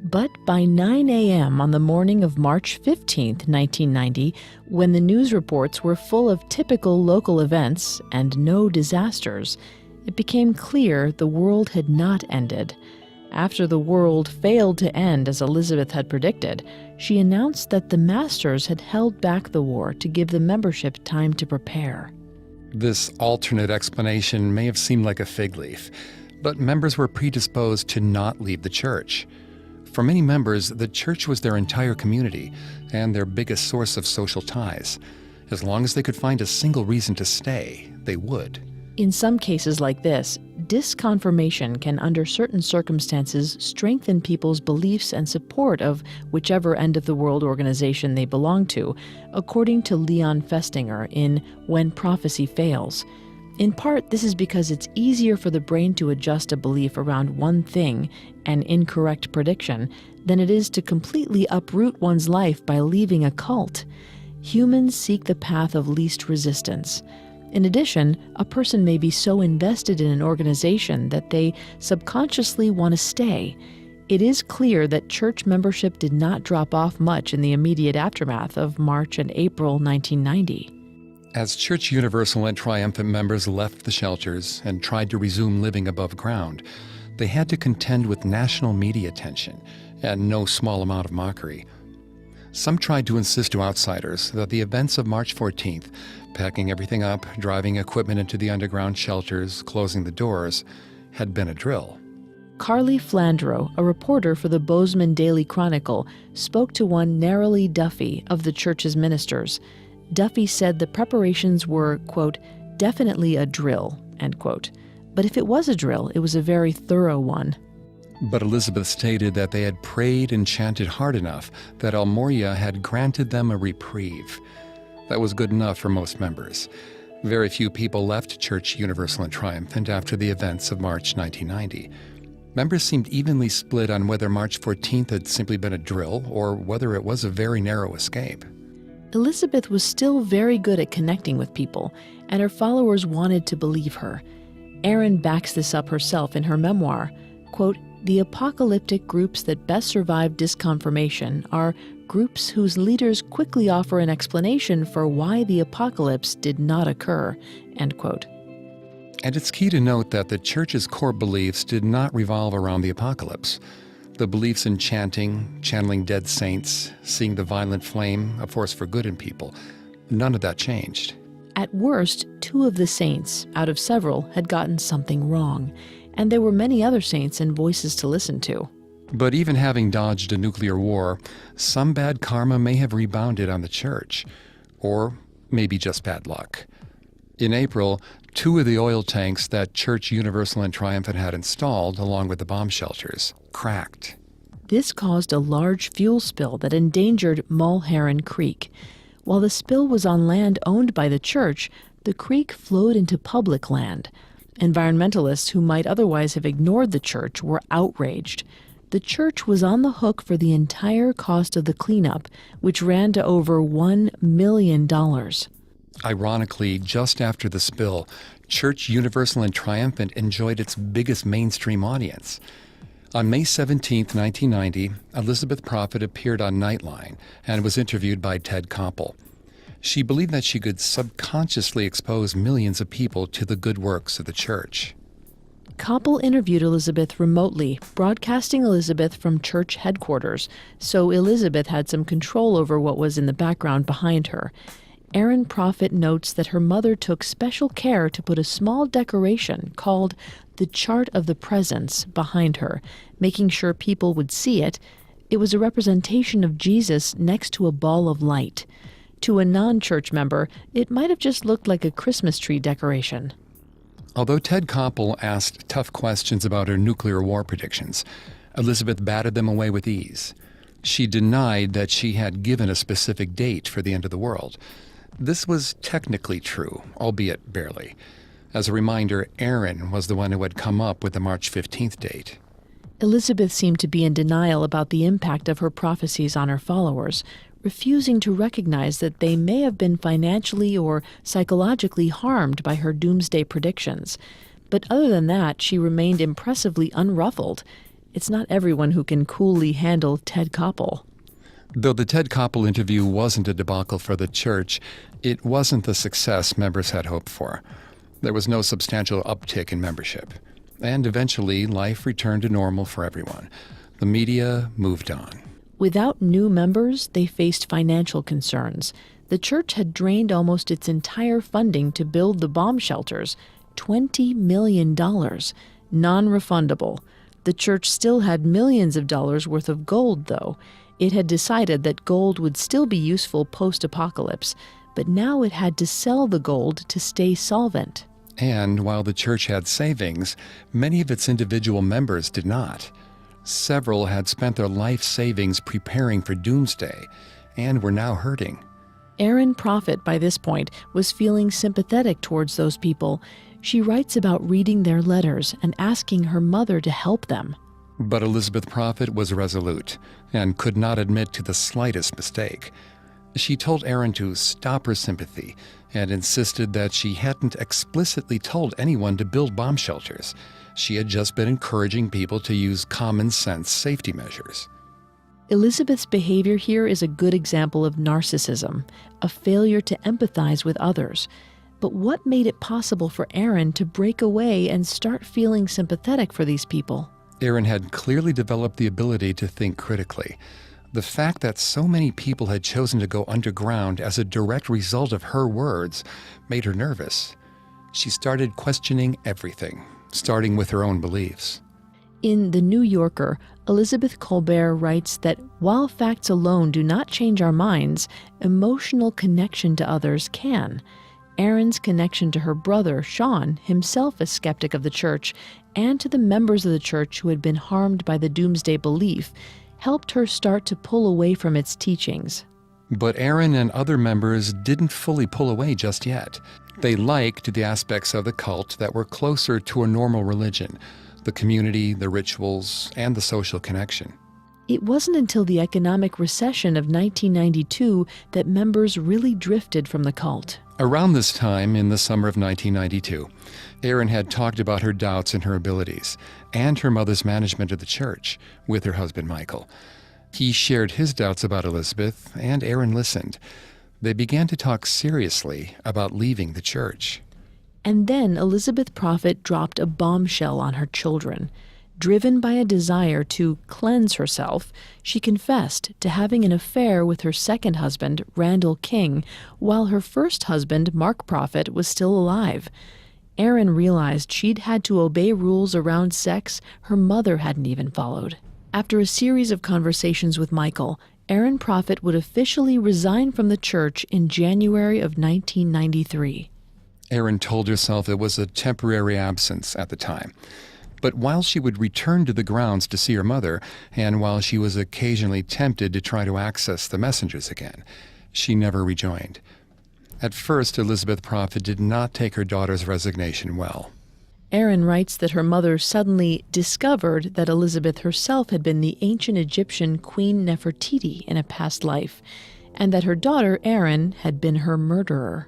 S1: But by 9 a.m. on the morning of March 15th, 1990, when the news reports were full of typical local events and no disasters, it became clear the world had not ended. After the world failed to end as Elizabeth had predicted, she announced that the masters had held back the war to give the membership time to prepare.
S2: This alternate explanation may have seemed like a fig leaf, but members were predisposed to not leave the church. For many members, the church was their entire community and their biggest source of social ties. As long as they could find a single reason to stay, they would.
S1: In some cases like this, disconfirmation can, under certain circumstances, strengthen people's beliefs and support of whichever end-of-the-world organization they belong to, according to Leon Festinger in When Prophecy Fails. In part, this is because it's easier for the brain to adjust a belief around one thing, an incorrect prediction, than it is to completely uproot one's life by leaving a cult. Humans seek the path of least resistance. In addition, a person may be so invested in an organization that they subconsciously want to stay. It is clear that church membership did not drop off much in the immediate aftermath of March and April 1990.
S2: As Church Universal and Triumphant members left the shelters and tried to resume living above ground, they had to contend with national media attention and no small amount of mockery. Some tried to insist to outsiders that the events of March 14th, packing everything up, driving equipment into the underground shelters, closing the doors, had been a drill.
S1: Carly Flandreau, a reporter for the Bozeman Daily Chronicle, spoke to one Narrowly Duffy of the church's ministers. Duffy said the preparations were, quote, definitely a drill, end quote. But if it was a drill, it was a very thorough one.
S2: But Elizabeth stated that they had prayed and chanted hard enough that El Morya had granted them a reprieve. That was good enough for most members. Very few people left Church Universal and Triumphant after the events of March 1990. Members seemed evenly split on whether March 14th had simply been a drill or whether it was a very narrow escape.
S1: Elizabeth was still very good at connecting with people, and her followers wanted to believe her. Erin backs this up herself in her memoir. Quote, the apocalyptic groups that best survive disconfirmation are groups whose leaders quickly offer an explanation for why the apocalypse did not occur, end quote.
S2: And it's key to note that the church's core beliefs did not revolve around the apocalypse. The beliefs in chanting, channeling dead saints, seeing the violent flame, a force for good in people, none of that changed.
S1: At worst, 2 of the saints, out of several, had gotten something wrong, and there were many other saints and voices to listen to.
S2: But even having dodged a nuclear war, some bad karma may have rebounded on the church, or maybe just bad luck. In April, 2 of the oil tanks that Church Universal and Triumphant had installed, along with the bomb shelters, cracked.
S1: This caused a large fuel spill that endangered Mulherron Creek. While the spill was on land owned by the church, the creek flowed into public land. Environmentalists who might otherwise have ignored the church were outraged. The church was on the hook for the entire cost of the cleanup, which ran to over $1 million.
S2: Ironically, just after the spill, Church Universal and Triumphant enjoyed its biggest mainstream audience. On May 17, 1990, Elizabeth Prophet appeared on Nightline and was interviewed by Ted Koppel. She believed that she could subconsciously expose millions of people to the good works of the church.
S1: Koppel interviewed Elizabeth remotely, broadcasting Elizabeth from church headquarters, so Elizabeth had some control over what was in the background behind her. Erin Prophet notes that her mother took special care to put a small decoration called the Chart of the Presence behind her, making sure people would see it. It was a representation of Jesus next to a ball of light. To a non-church member, it might have just looked like a Christmas tree decoration.
S2: Although Ted Koppel asked tough questions about her nuclear war predictions, Elizabeth batted them away with ease. She denied that she had given a specific date for the end of the world. This was technically true, albeit barely. As a reminder, Erin was the one who had come up with the March 15th date.
S1: Elizabeth seemed to be in denial about the impact of her prophecies on her followers, refusing to recognize that they may have been financially or psychologically harmed by her doomsday predictions. But other than that, she remained impressively unruffled. It's not everyone who can coolly handle Ted Koppel.
S2: Though the Ted Koppel interview wasn't a debacle for the church, it wasn't the success members had hoped for. There was no substantial uptick in membership. And eventually, life returned to normal for everyone. The media moved on.
S1: Without new members, they faced financial concerns. The church had drained almost its entire funding to build the bomb shelters, $20 million, non-refundable. The church still had millions of dollars worth of gold, though. It had decided that gold would still be useful post-apocalypse, but now it had to sell the gold to stay solvent.
S2: And while the church had savings, many of its individual members did not. Several had spent their life savings preparing for doomsday and were now hurting.
S1: Erin Prophet, by this point, was feeling sympathetic towards those people. She writes about reading their letters and asking her mother to help them.
S2: But Elizabeth Prophet was resolute and could not admit to the slightest mistake. She told Erin to stop her sympathy and insisted that she hadn't explicitly told anyone to build bomb shelters. She had just been encouraging people to use common sense safety measures.
S1: Elizabeth's behavior here is a good example of narcissism, a failure to empathize with others. But what made it possible for Erin to break away and start feeling sympathetic for these people?
S2: Erin had clearly developed the ability to think critically. The fact that so many people had chosen to go underground as a direct result of her words made her nervous. She started questioning everything, starting with her own beliefs.
S1: In The New Yorker, Elizabeth Colbert writes that while facts alone do not change our minds, emotional connection to others can. Erin's connection to her brother, Sean, himself a skeptic of the church, and to the members of the church who had been harmed by the doomsday belief, helped her start to pull away from its teachings.
S2: But Erin and other members didn't fully pull away just yet. They liked the aspects of the cult that were closer to a normal religion, the community, the rituals, and the social connection.
S1: It wasn't until the economic recession of 1992 that members really drifted from the cult.
S2: Around this time, in the summer of 1992, Erin had talked about her doubts in her abilities and her mother's management of the church with her husband, Michael. He shared his doubts about Elizabeth, and Erin listened. They began to talk seriously about leaving the church.
S1: And then Elizabeth Prophet dropped a bombshell on her children. Driven by a desire to cleanse herself, she confessed to having an affair with her second husband, Randall King, while her first husband, Mark Prophet, was still alive. Erin realized she'd had to obey rules around sex her mother hadn't even followed. After a series of conversations with Michael, Erin Prophet would officially resign from the church in January of 1993.
S2: Erin told herself it was a temporary absence at the time. But while she would return to the grounds to see her mother, and while she was occasionally tempted to try to access the messengers again, she never rejoined. At first, Elizabeth Prophet did not take her daughter's resignation well.
S1: Erin writes that her mother suddenly discovered that Elizabeth herself had been the ancient Egyptian Queen Nefertiti in a past life, and that her daughter, Erin, had been her murderer.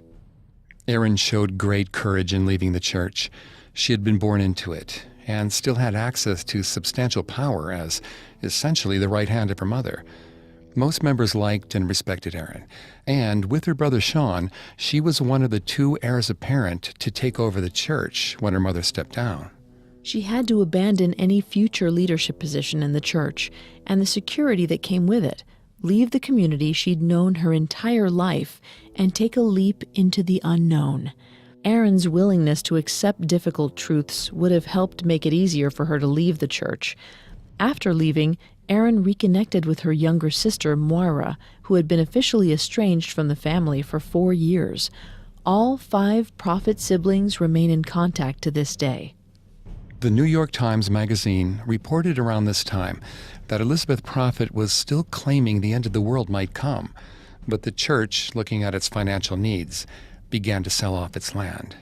S2: Erin showed great courage in leaving the church. She had been born into it, and still had access to substantial power as essentially the right hand of her mother. Most members liked and respected Erin, and with her brother Sean, she was one of the two heirs apparent to take over the church when her mother stepped down.
S1: She had to abandon any future leadership position in the church and the security that came with it, leave the community she'd known her entire life, and take a leap into the unknown. Erin's willingness to accept difficult truths would have helped make it easier for her to leave the church. After leaving, Erin reconnected with her younger sister, Moira, who had been officially estranged from the family for 4 years. All 5 Prophet siblings remain in contact to this day.
S2: The New York Times Magazine reported around this time that Elizabeth Prophet was still claiming the end of the world might come, but the church, looking at its financial needs, began to sell off its land.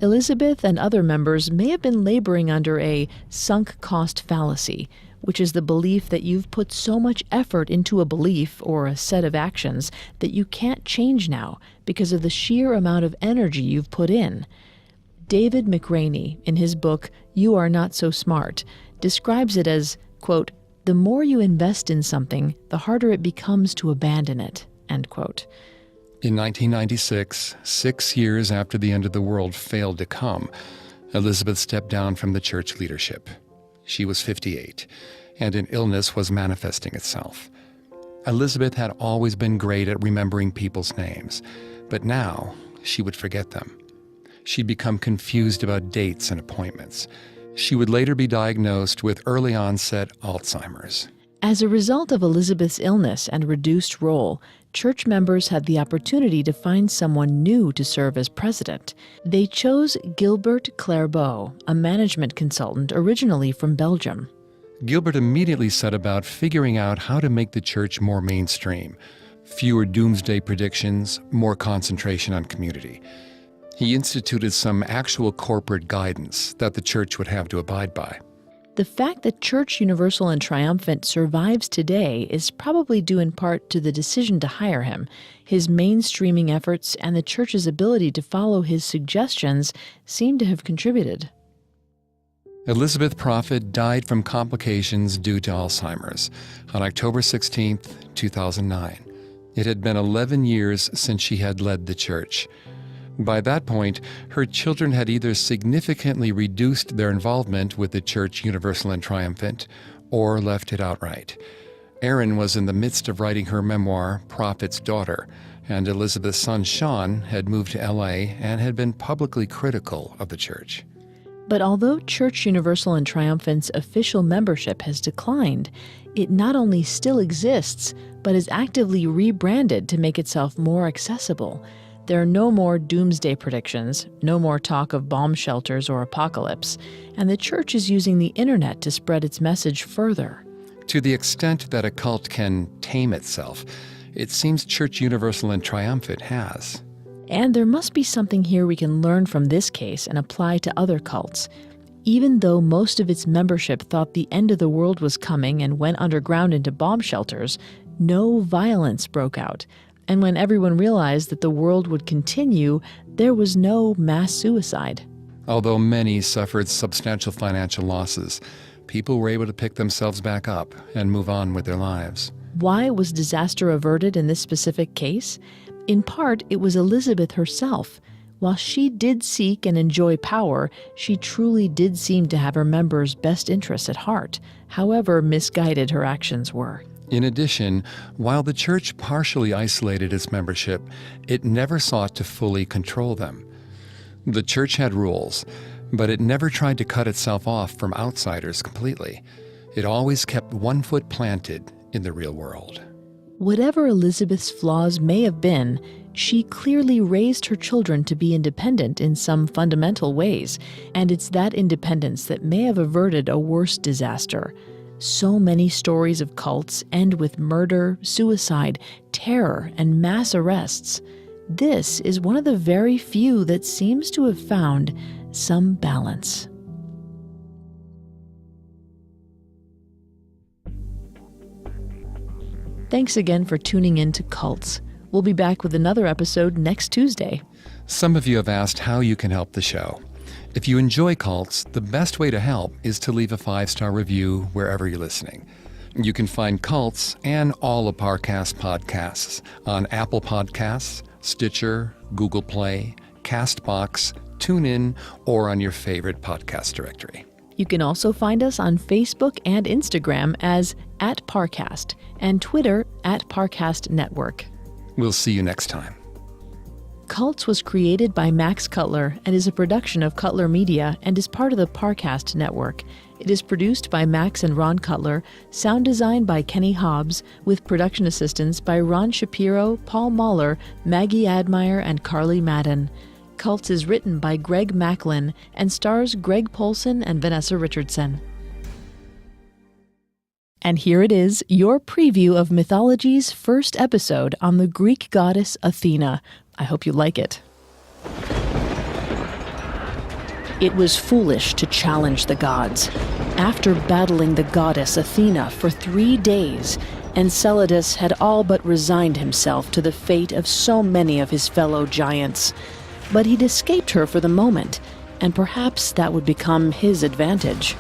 S1: Elizabeth and other members may have been laboring under a sunk cost fallacy, which is the belief that you've put so much effort into a belief or a set of actions that you can't change now because of the sheer amount of energy you've put in. David McRaney, in his book, You Are Not So Smart, describes it as, quote, "The more you invest in something, the harder it becomes to abandon it," end quote.
S2: In 1996, 6 years after the end of the world failed to come, Elizabeth stepped down from the church leadership. She was 58, and an illness was manifesting itself. Elizabeth had always been great at remembering people's names, but now she would forget them. She'd become confused about dates and appointments. She would later be diagnosed with early-onset Alzheimer's.
S1: As a result of Elizabeth's illness and reduced role, church members had the opportunity to find someone new to serve as president. They chose Gilbert Clairbeau, a management consultant originally from Belgium.
S2: Gilbert immediately set about figuring out how to make the church more mainstream, Fewer doomsday predictions, more concentration on community. He instituted some actual corporate guidance that the church would have to abide by.
S1: The fact that Church Universal and Triumphant survives today is probably due in part to the decision to hire him. His mainstreaming efforts and the church's ability to follow his suggestions seem to have contributed.
S2: Elizabeth Prophet died from complications due to Alzheimer's on October 16, 2009. It had been 11 years since she had led the church. By that point, her children had either significantly reduced their involvement with the Church Universal and Triumphant or left it outright. Erin was in the midst of writing her memoir, Prophet's Daughter, and Elizabeth's son Sean had moved to L.A. and had been publicly critical of the church.
S1: But although Church Universal and Triumphant's official membership has declined, it not only still exists, but is actively rebranded to make itself more accessible. There are no more doomsday predictions, no more talk of bomb shelters or apocalypse, and the church is using the internet to spread its message further.
S2: To the extent that a cult can tame itself, it seems Church Universal and Triumphant has.
S1: And there must be something here we can learn from this case and apply to other cults. Even though most of its membership thought the end of the world was coming and went underground into bomb shelters, no violence broke out. And when everyone realized that the world would continue, there was no mass suicide.
S2: Although many suffered substantial financial losses, people were able to pick themselves back up and move on with their lives.
S1: Why was disaster averted in this specific case? In part, it was Elizabeth herself. While she did seek and enjoy power, she truly did seem to have her members' best interests at heart, however misguided her actions were.
S2: In addition, while the church partially isolated its membership, it never sought to fully control them. The church had rules, but it never tried to cut itself off from outsiders completely. It always kept one foot planted in the real world.
S1: Whatever Elizabeth's flaws may have been, she clearly raised her children to be independent in some fundamental ways, and it's that independence that may have averted a worse disaster. So many stories of cults end with murder, suicide, terror, and mass arrests. This is one of the very few that seems to have found some balance. Thanks again for tuning in to Cults. We'll be back with another episode next Tuesday.
S2: Some of you have asked how you can help the show. If you enjoy cults, the best way to help is to leave a 5-star review wherever you're listening. You can find Cults and all of Parcast podcasts on Apple Podcasts, Stitcher, Google Play, CastBox, TuneIn, or on your favorite podcast directory.
S1: You can also find us on Facebook and Instagram as @Parcast and Twitter @Parcast Network.
S2: We'll see you next time.
S1: Cults was created by Max Cutler and is a production of Cutler Media and is part of the Parcast Network. It is produced by Max and Ron Cutler, sound design by Kenny Hobbs, with production assistance by Ron Shapiro, Paul Mahler, Maggie Admire, and Carly Madden. Cults is written by Greg Macklin and stars Greg Polson and Vanessa Richardson. And here it is, your preview of Mythology's first episode on the Greek goddess Athena. I hope you like it. It was foolish to challenge the gods. After battling the goddess Athena for 3 days, Enceladus had all but resigned himself to the fate of so many of his fellow giants. But he'd escaped her for the moment, and perhaps that would become his advantage.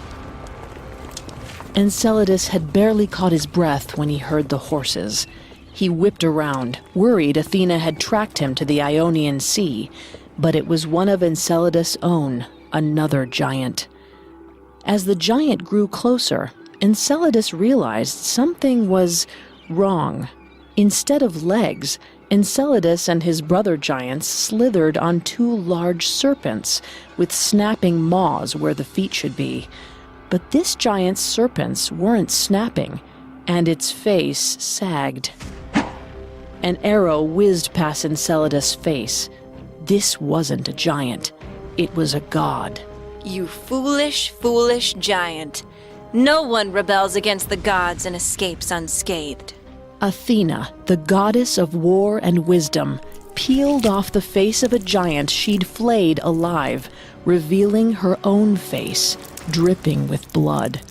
S1: Enceladus had barely caught his breath when he heard the horses. He whipped around, worried Athena had tracked him to the Ionian Sea, but it was one of Enceladus' own, another giant. As the giant grew closer, Enceladus realized something was wrong. Instead of legs, Enceladus and his brother giants slithered on 2 large serpents with snapping maws where the feet should be. But this giant's serpents weren't snapping, and its face sagged. An arrow whizzed past Enceladus' face. This wasn't a giant. It was a god.
S3: You foolish, foolish giant. No one rebels against the gods and escapes unscathed.
S1: Athena, the goddess of war and wisdom, peeled off the face of a giant she'd flayed alive, revealing her own face, dripping with blood.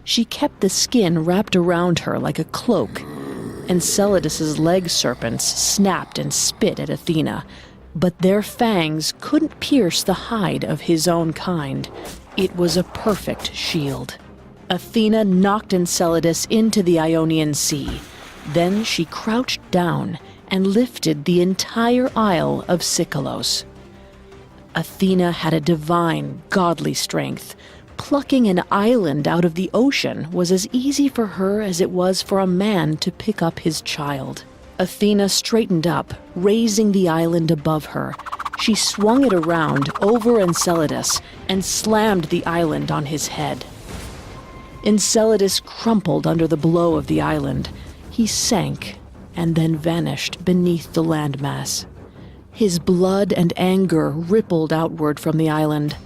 S1: She kept the skin wrapped around her like a cloak. Enceladus's leg serpents snapped and spit at Athena, but their fangs couldn't pierce the hide of his own kind. It was a perfect shield. Athena knocked Enceladus into the Ionian Sea. Then she crouched down and lifted the entire isle of Sikolos. Athena had a divine, godly strength. Plucking an island out of the ocean was as easy for her as it was for a man to pick up his child. Athena straightened up, raising the island above her. She swung it around over Enceladus and slammed the island on his head. Enceladus crumpled under the blow of the island. He sank and then vanished beneath the landmass. His blood and anger rippled outward from the island.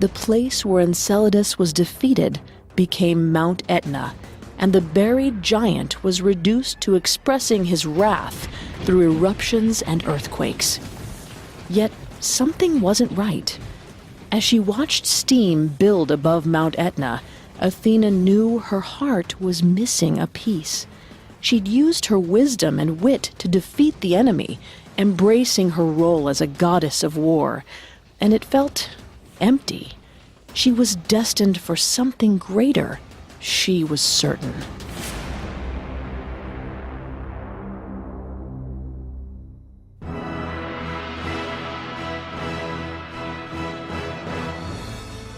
S1: The place where Enceladus was defeated became Mount Etna, and the buried giant was reduced to expressing his wrath through eruptions and earthquakes. Yet something wasn't right. As she watched steam build above Mount Etna, Athena knew her heart was missing a piece. She'd used her wisdom and wit to defeat the enemy, embracing her role as a goddess of war, and it felt empty. She was destined for something greater. She was certain.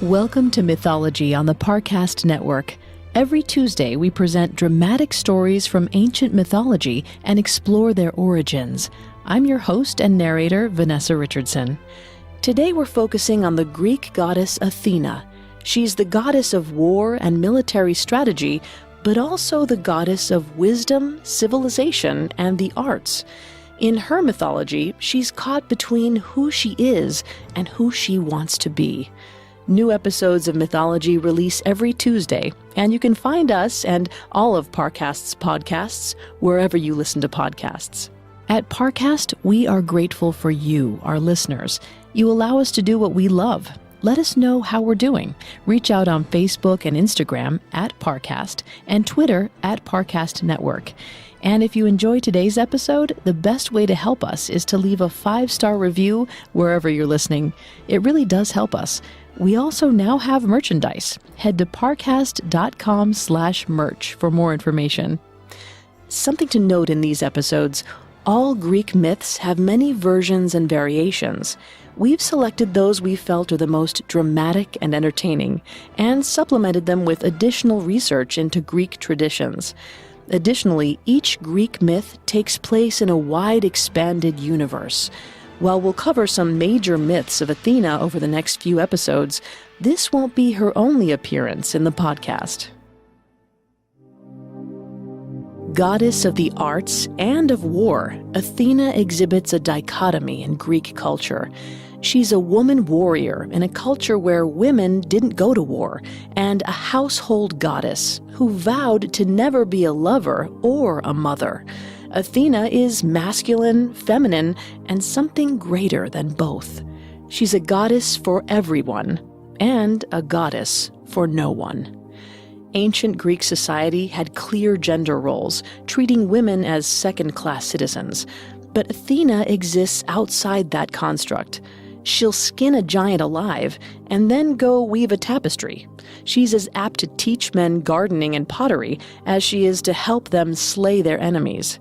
S1: Welcome to Mythology on the Parcast Network. Every Tuesday, we present dramatic stories from ancient mythology and explore their origins. I'm your host and narrator, Vanessa Richardson. Today we're focusing on the Greek goddess Athena. She's the goddess of war and military strategy, but also the goddess of wisdom, civilization, and the arts. In her mythology, she's caught between who she is and who she wants to be. New episodes of Mythology release every Tuesday, and you can find us and all of Parcast's podcasts wherever you listen to podcasts. At Parcast, we are grateful for you, our listeners. You allow us to do what we love. Let us know how we're doing. Reach out on Facebook and Instagram at Parcast and Twitter at Parcast Network. And if you enjoy today's episode, the best way to help us is to leave a 5-star review wherever you're listening. It really does help us. We also now have merchandise. Head to parcast.com/merch for more information. Something to note in these episodes, all Greek myths have many versions and variations. We've selected those we felt are the most dramatic and entertaining, and supplemented them with additional research into Greek traditions. Additionally, each Greek myth takes place in a wide expanded universe. While we'll cover some major myths of Athena over the next few episodes, this won't be her only appearance in the podcast. Goddess of the arts and of war, Athena exhibits a dichotomy in Greek culture. She's a woman warrior in a culture where women didn't go to war, and a household goddess who vowed to never be a lover or a mother. Athena is masculine, feminine, and something greater than both. She's a goddess for everyone, and a goddess for no one. Ancient Greek society had clear gender roles, treating women as second-class citizens. But Athena exists outside that construct. She'll skin a giant alive and then go weave a tapestry. She's as apt to teach men gardening and pottery as she is to help them slay their enemies.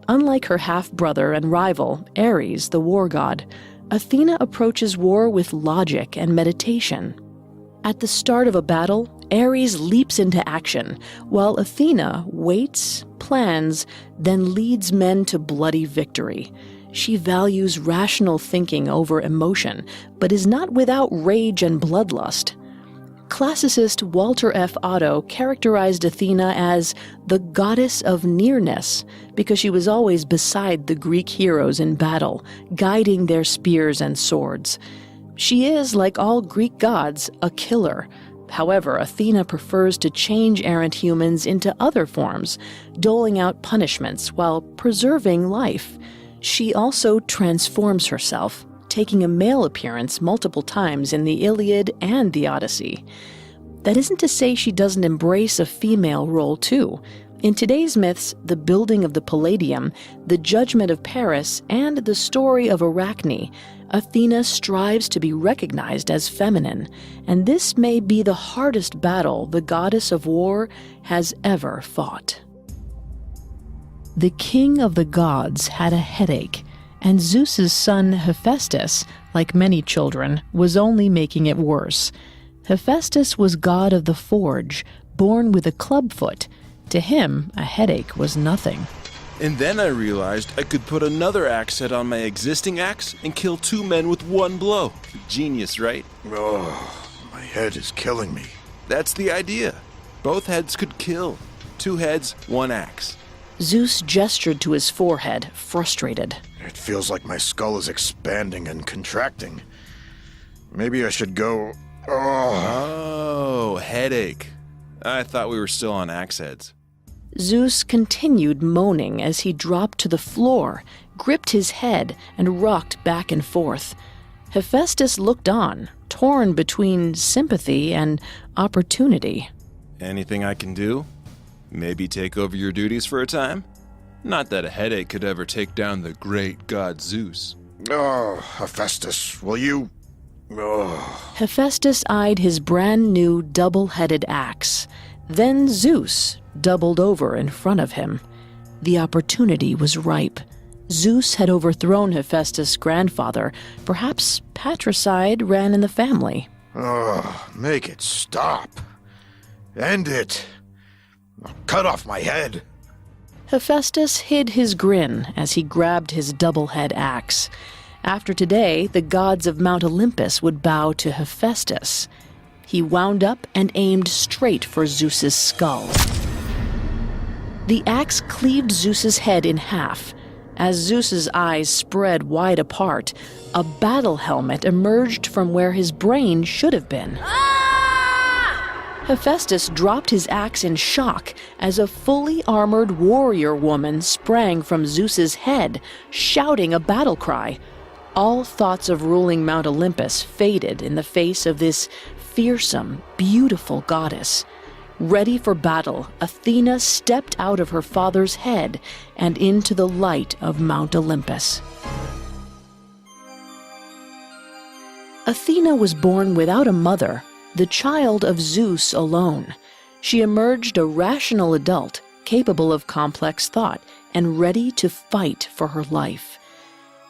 S1: Unlike her half-brother and rival, Ares, the war god, Athena approaches war with logic and meditation. At the start of a battle, Ares leaps into action, while Athena waits, plans, then leads men to bloody victory. She values rational thinking over emotion, but is not without rage and bloodlust. Classicist Walter F. Otto characterized Athena as the goddess of nearness because she was always beside the Greek heroes in battle, guiding their spears and swords. She is, like all Greek gods, a killer, However, Athena prefers to change errant humans into other forms, doling out punishments while preserving life. She also transforms herself, taking a male appearance multiple times in the Iliad and the Odyssey. That isn't to say she doesn't embrace a female role too. In today's myths, the building of the Palladium, the judgment of Paris, and the story of Arachne, Athena strives to be recognized as feminine, and this may be the hardest battle the goddess of war has ever fought. The king of the gods had a headache, and Zeus's son Hephaestus, like many children, was only making it worse. Hephaestus was god of the forge, born with a clubfoot. To him, a headache was nothing.
S5: And then I realized I could put another axe head on my existing axe and kill 2 men with 1 blow. Genius, right?
S6: Oh, my head is killing me.
S5: That's the idea. Both heads could kill. 2 heads, 1 axe.
S1: Zeus gestured to his forehead, frustrated.
S6: It feels like my skull is expanding and contracting. Maybe I should go...
S5: Oh, headache. I thought we were still on axe heads.
S1: Zeus continued moaning as he dropped to the floor, gripped his head, and rocked back and forth. Hephaestus looked on, torn between sympathy and opportunity.
S5: Anything I can do? Maybe take over your duties for a time? Not that a headache could ever take down the great god Zeus.
S6: Oh, Hephaestus, will you... Oh.
S1: Hephaestus eyed his brand new double-headed axe. Then Zeus doubled over in front of him. The opportunity was ripe. Zeus had overthrown Hephaestus' grandfather. Perhaps patricide ran in the family.
S6: Oh, make it stop. End it. I'll cut off my head.
S1: Hephaestus hid his grin as he grabbed his double-head axe. After today, the gods of Mount Olympus would bow to Hephaestus. He wound up and aimed straight for Zeus's skull. The axe cleaved Zeus's head in half. As Zeus's eyes spread wide apart, a battle helmet emerged from where his brain should have been. Hephaestus dropped his axe in shock as a fully armored warrior woman sprang from Zeus's head, shouting a battle cry. All thoughts of ruling Mount Olympus faded in the face of this fearsome, beautiful goddess. Ready for battle, Athena stepped out of her father's head and into the light of Mount Olympus. Athena was born without a mother, the child of Zeus alone. She emerged a rational adult, capable of complex thought, and ready to fight for her life.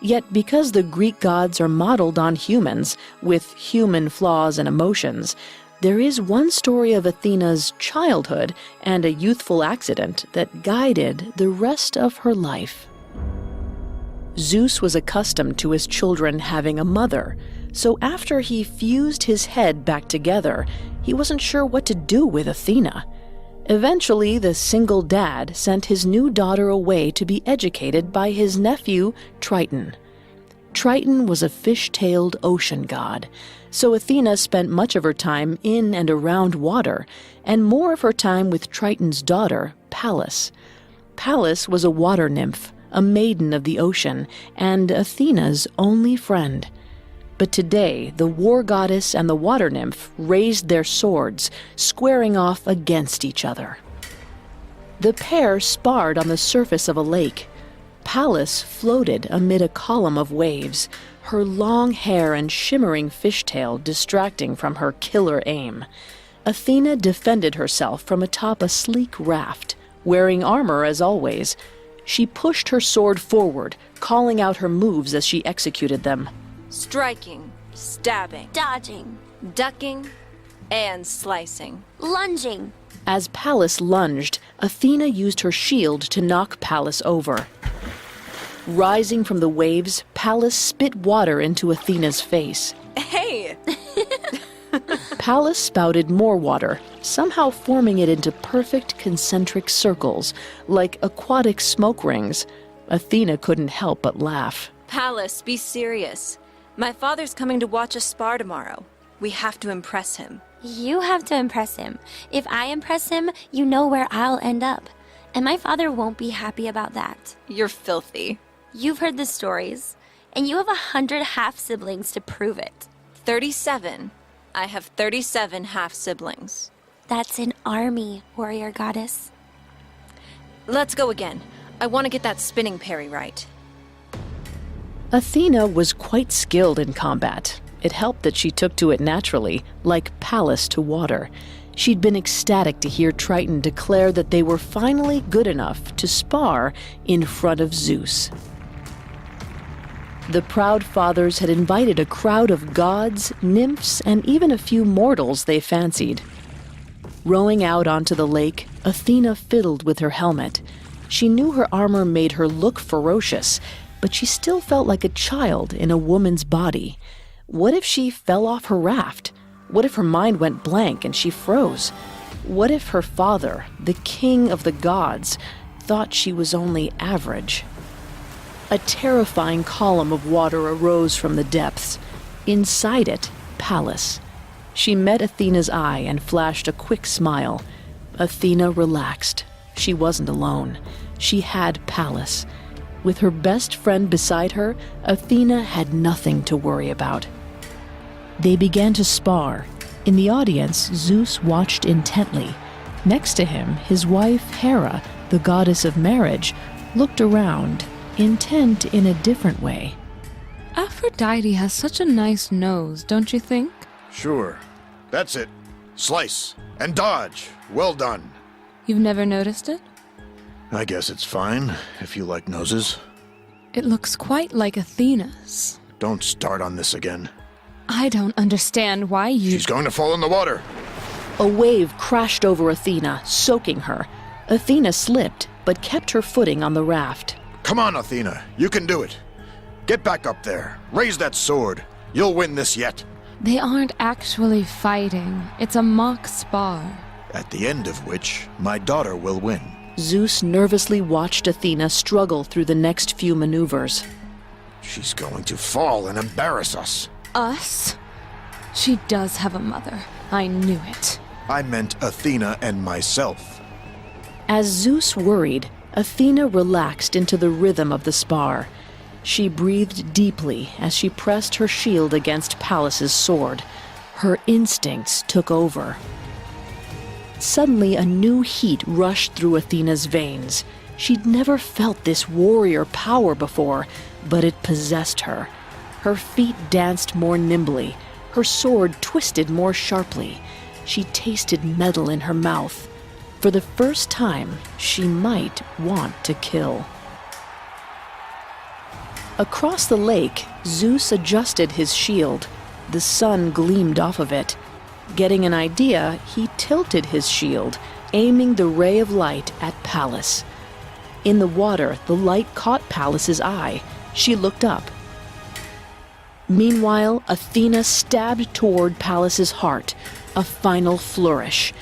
S1: Yet because the Greek gods are modeled on humans, with human flaws and emotions, there is one story of Athena's childhood and a youthful accident that guided the rest of her life. Zeus was accustomed to his children having a mother, so after he fused his head back together, he wasn't sure what to do with Athena. Eventually, the single dad sent his new daughter away to be educated by his nephew, Triton. Triton was a fish-tailed ocean god, so Athena spent much of her time in and around water, and more of her time with Triton's daughter, Pallas. Pallas was a water nymph, a maiden of the ocean, and Athena's only friend. But today, the war goddess and the water nymph raised their swords, squaring off against each other. The pair sparred on the surface of a lake. Pallas floated amid a column of waves, her long hair and shimmering fishtail distracting from her killer aim. Athena defended herself from atop a sleek raft, wearing armor as always. She pushed her sword forward, calling out her moves as she executed them.
S3: Striking, stabbing,
S7: Dodging.
S3: ducking, and slicing.
S7: Lunging.
S1: As Pallas lunged, Athena used her shield to knock Pallas over. Rising from the waves, Pallas spit water into Athena's face.
S3: Hey!
S1: Pallas spouted more water, somehow forming it into perfect concentric circles, like aquatic smoke rings. Athena couldn't help but laugh.
S3: Pallas, be serious. My father's coming to watch us spar tomorrow. We have to impress him.
S7: You have to impress him. If I impress him, you know where I'll end up. And my father won't be happy about that.
S3: You're filthy.
S7: You've heard the stories, and you have 100 half-siblings to prove it.
S3: 37. I have 37 half-siblings.
S7: That's an army, warrior goddess.
S3: Let's go again. I want to get that spinning parry right.
S1: Athena was quite skilled in combat. It helped that she took to it naturally, like Pallas to water. She'd been ecstatic to hear Triton declare that they were finally good enough to spar in front of Zeus. The proud fathers had invited a crowd of gods, nymphs, and even a few mortals they fancied. Rowing out onto the lake, Athena fiddled with her helmet. She knew her armor made her look ferocious, but she still felt like a child in a woman's body. What if she fell off her raft? What if her mind went blank and she froze? What if her father, the king of the gods, thought she was only average? A terrifying column of water arose from the depths. Inside it, Pallas. She met Athena's eye and flashed a quick smile. Athena relaxed. She wasn't alone. She had Pallas. With her best friend beside her, Athena had nothing to worry about. They began to spar. In the audience, Zeus watched intently. Next to him, his wife Hera, the goddess of marriage, looked around, intent in a different way.
S8: Aphrodite has such a nice nose, don't you think?
S6: Sure. That's it. Slice and dodge. Well done.
S8: You've never noticed it?
S6: I guess it's fine, if you like noses.
S8: It looks quite like Athena's.
S6: Don't start on this again.
S8: I don't understand why you...
S6: She's going to fall in the water.
S1: A wave crashed over Athena, soaking her. Athena slipped, but kept her footing on the raft.
S6: Come on, Athena. You can do it. Get back up there. Raise that sword. You'll win this yet.
S8: They aren't actually fighting. It's a mock spar.
S6: At the end of which, my daughter will win.
S1: Zeus nervously watched Athena struggle through the next few maneuvers.
S6: She's going to fall and embarrass us.
S8: Us? She does have a mother. I knew it.
S6: I meant Athena and myself.
S1: As Zeus worried, Athena relaxed into the rhythm of the spar. She breathed deeply as she pressed her shield against Pallas's sword. Her instincts took over. Suddenly, a new heat rushed through Athena's veins. She'd never felt this warrior power before, but it possessed her. Her feet danced more nimbly. Her sword twisted more sharply. She tasted metal in her mouth. For the first time, she might want to kill. Across the lake, Zeus adjusted his shield. The sun gleamed off of it. Getting an idea, he tilted his shield, aiming the ray of light at Pallas. In the water, the light caught Pallas's eye. She looked up. Meanwhile, Athena stabbed toward Pallas's heart, a final flourish.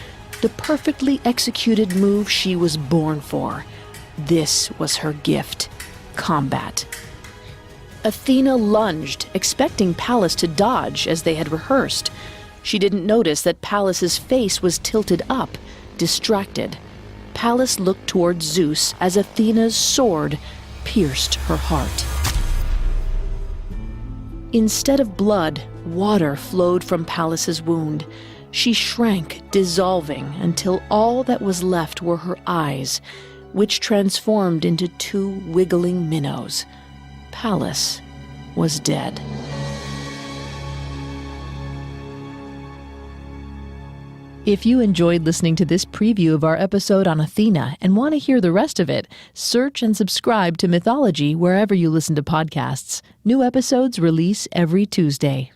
S1: The perfectly executed move she was born for. This was her gift, combat. Athena lunged, expecting Pallas to dodge as they had rehearsed. She didn't notice that Pallas's face was tilted up, distracted. Pallas looked toward Zeus as Athena's sword pierced her heart. Instead of blood, water flowed from Pallas's wound. She shrank, dissolving, until all that was left were her eyes, which transformed into two wiggling minnows. Pallas was dead. If you enjoyed listening to this preview of our episode on Athena and want to hear the rest of it, search and subscribe to Mythology wherever you listen to podcasts. New episodes release every Tuesday.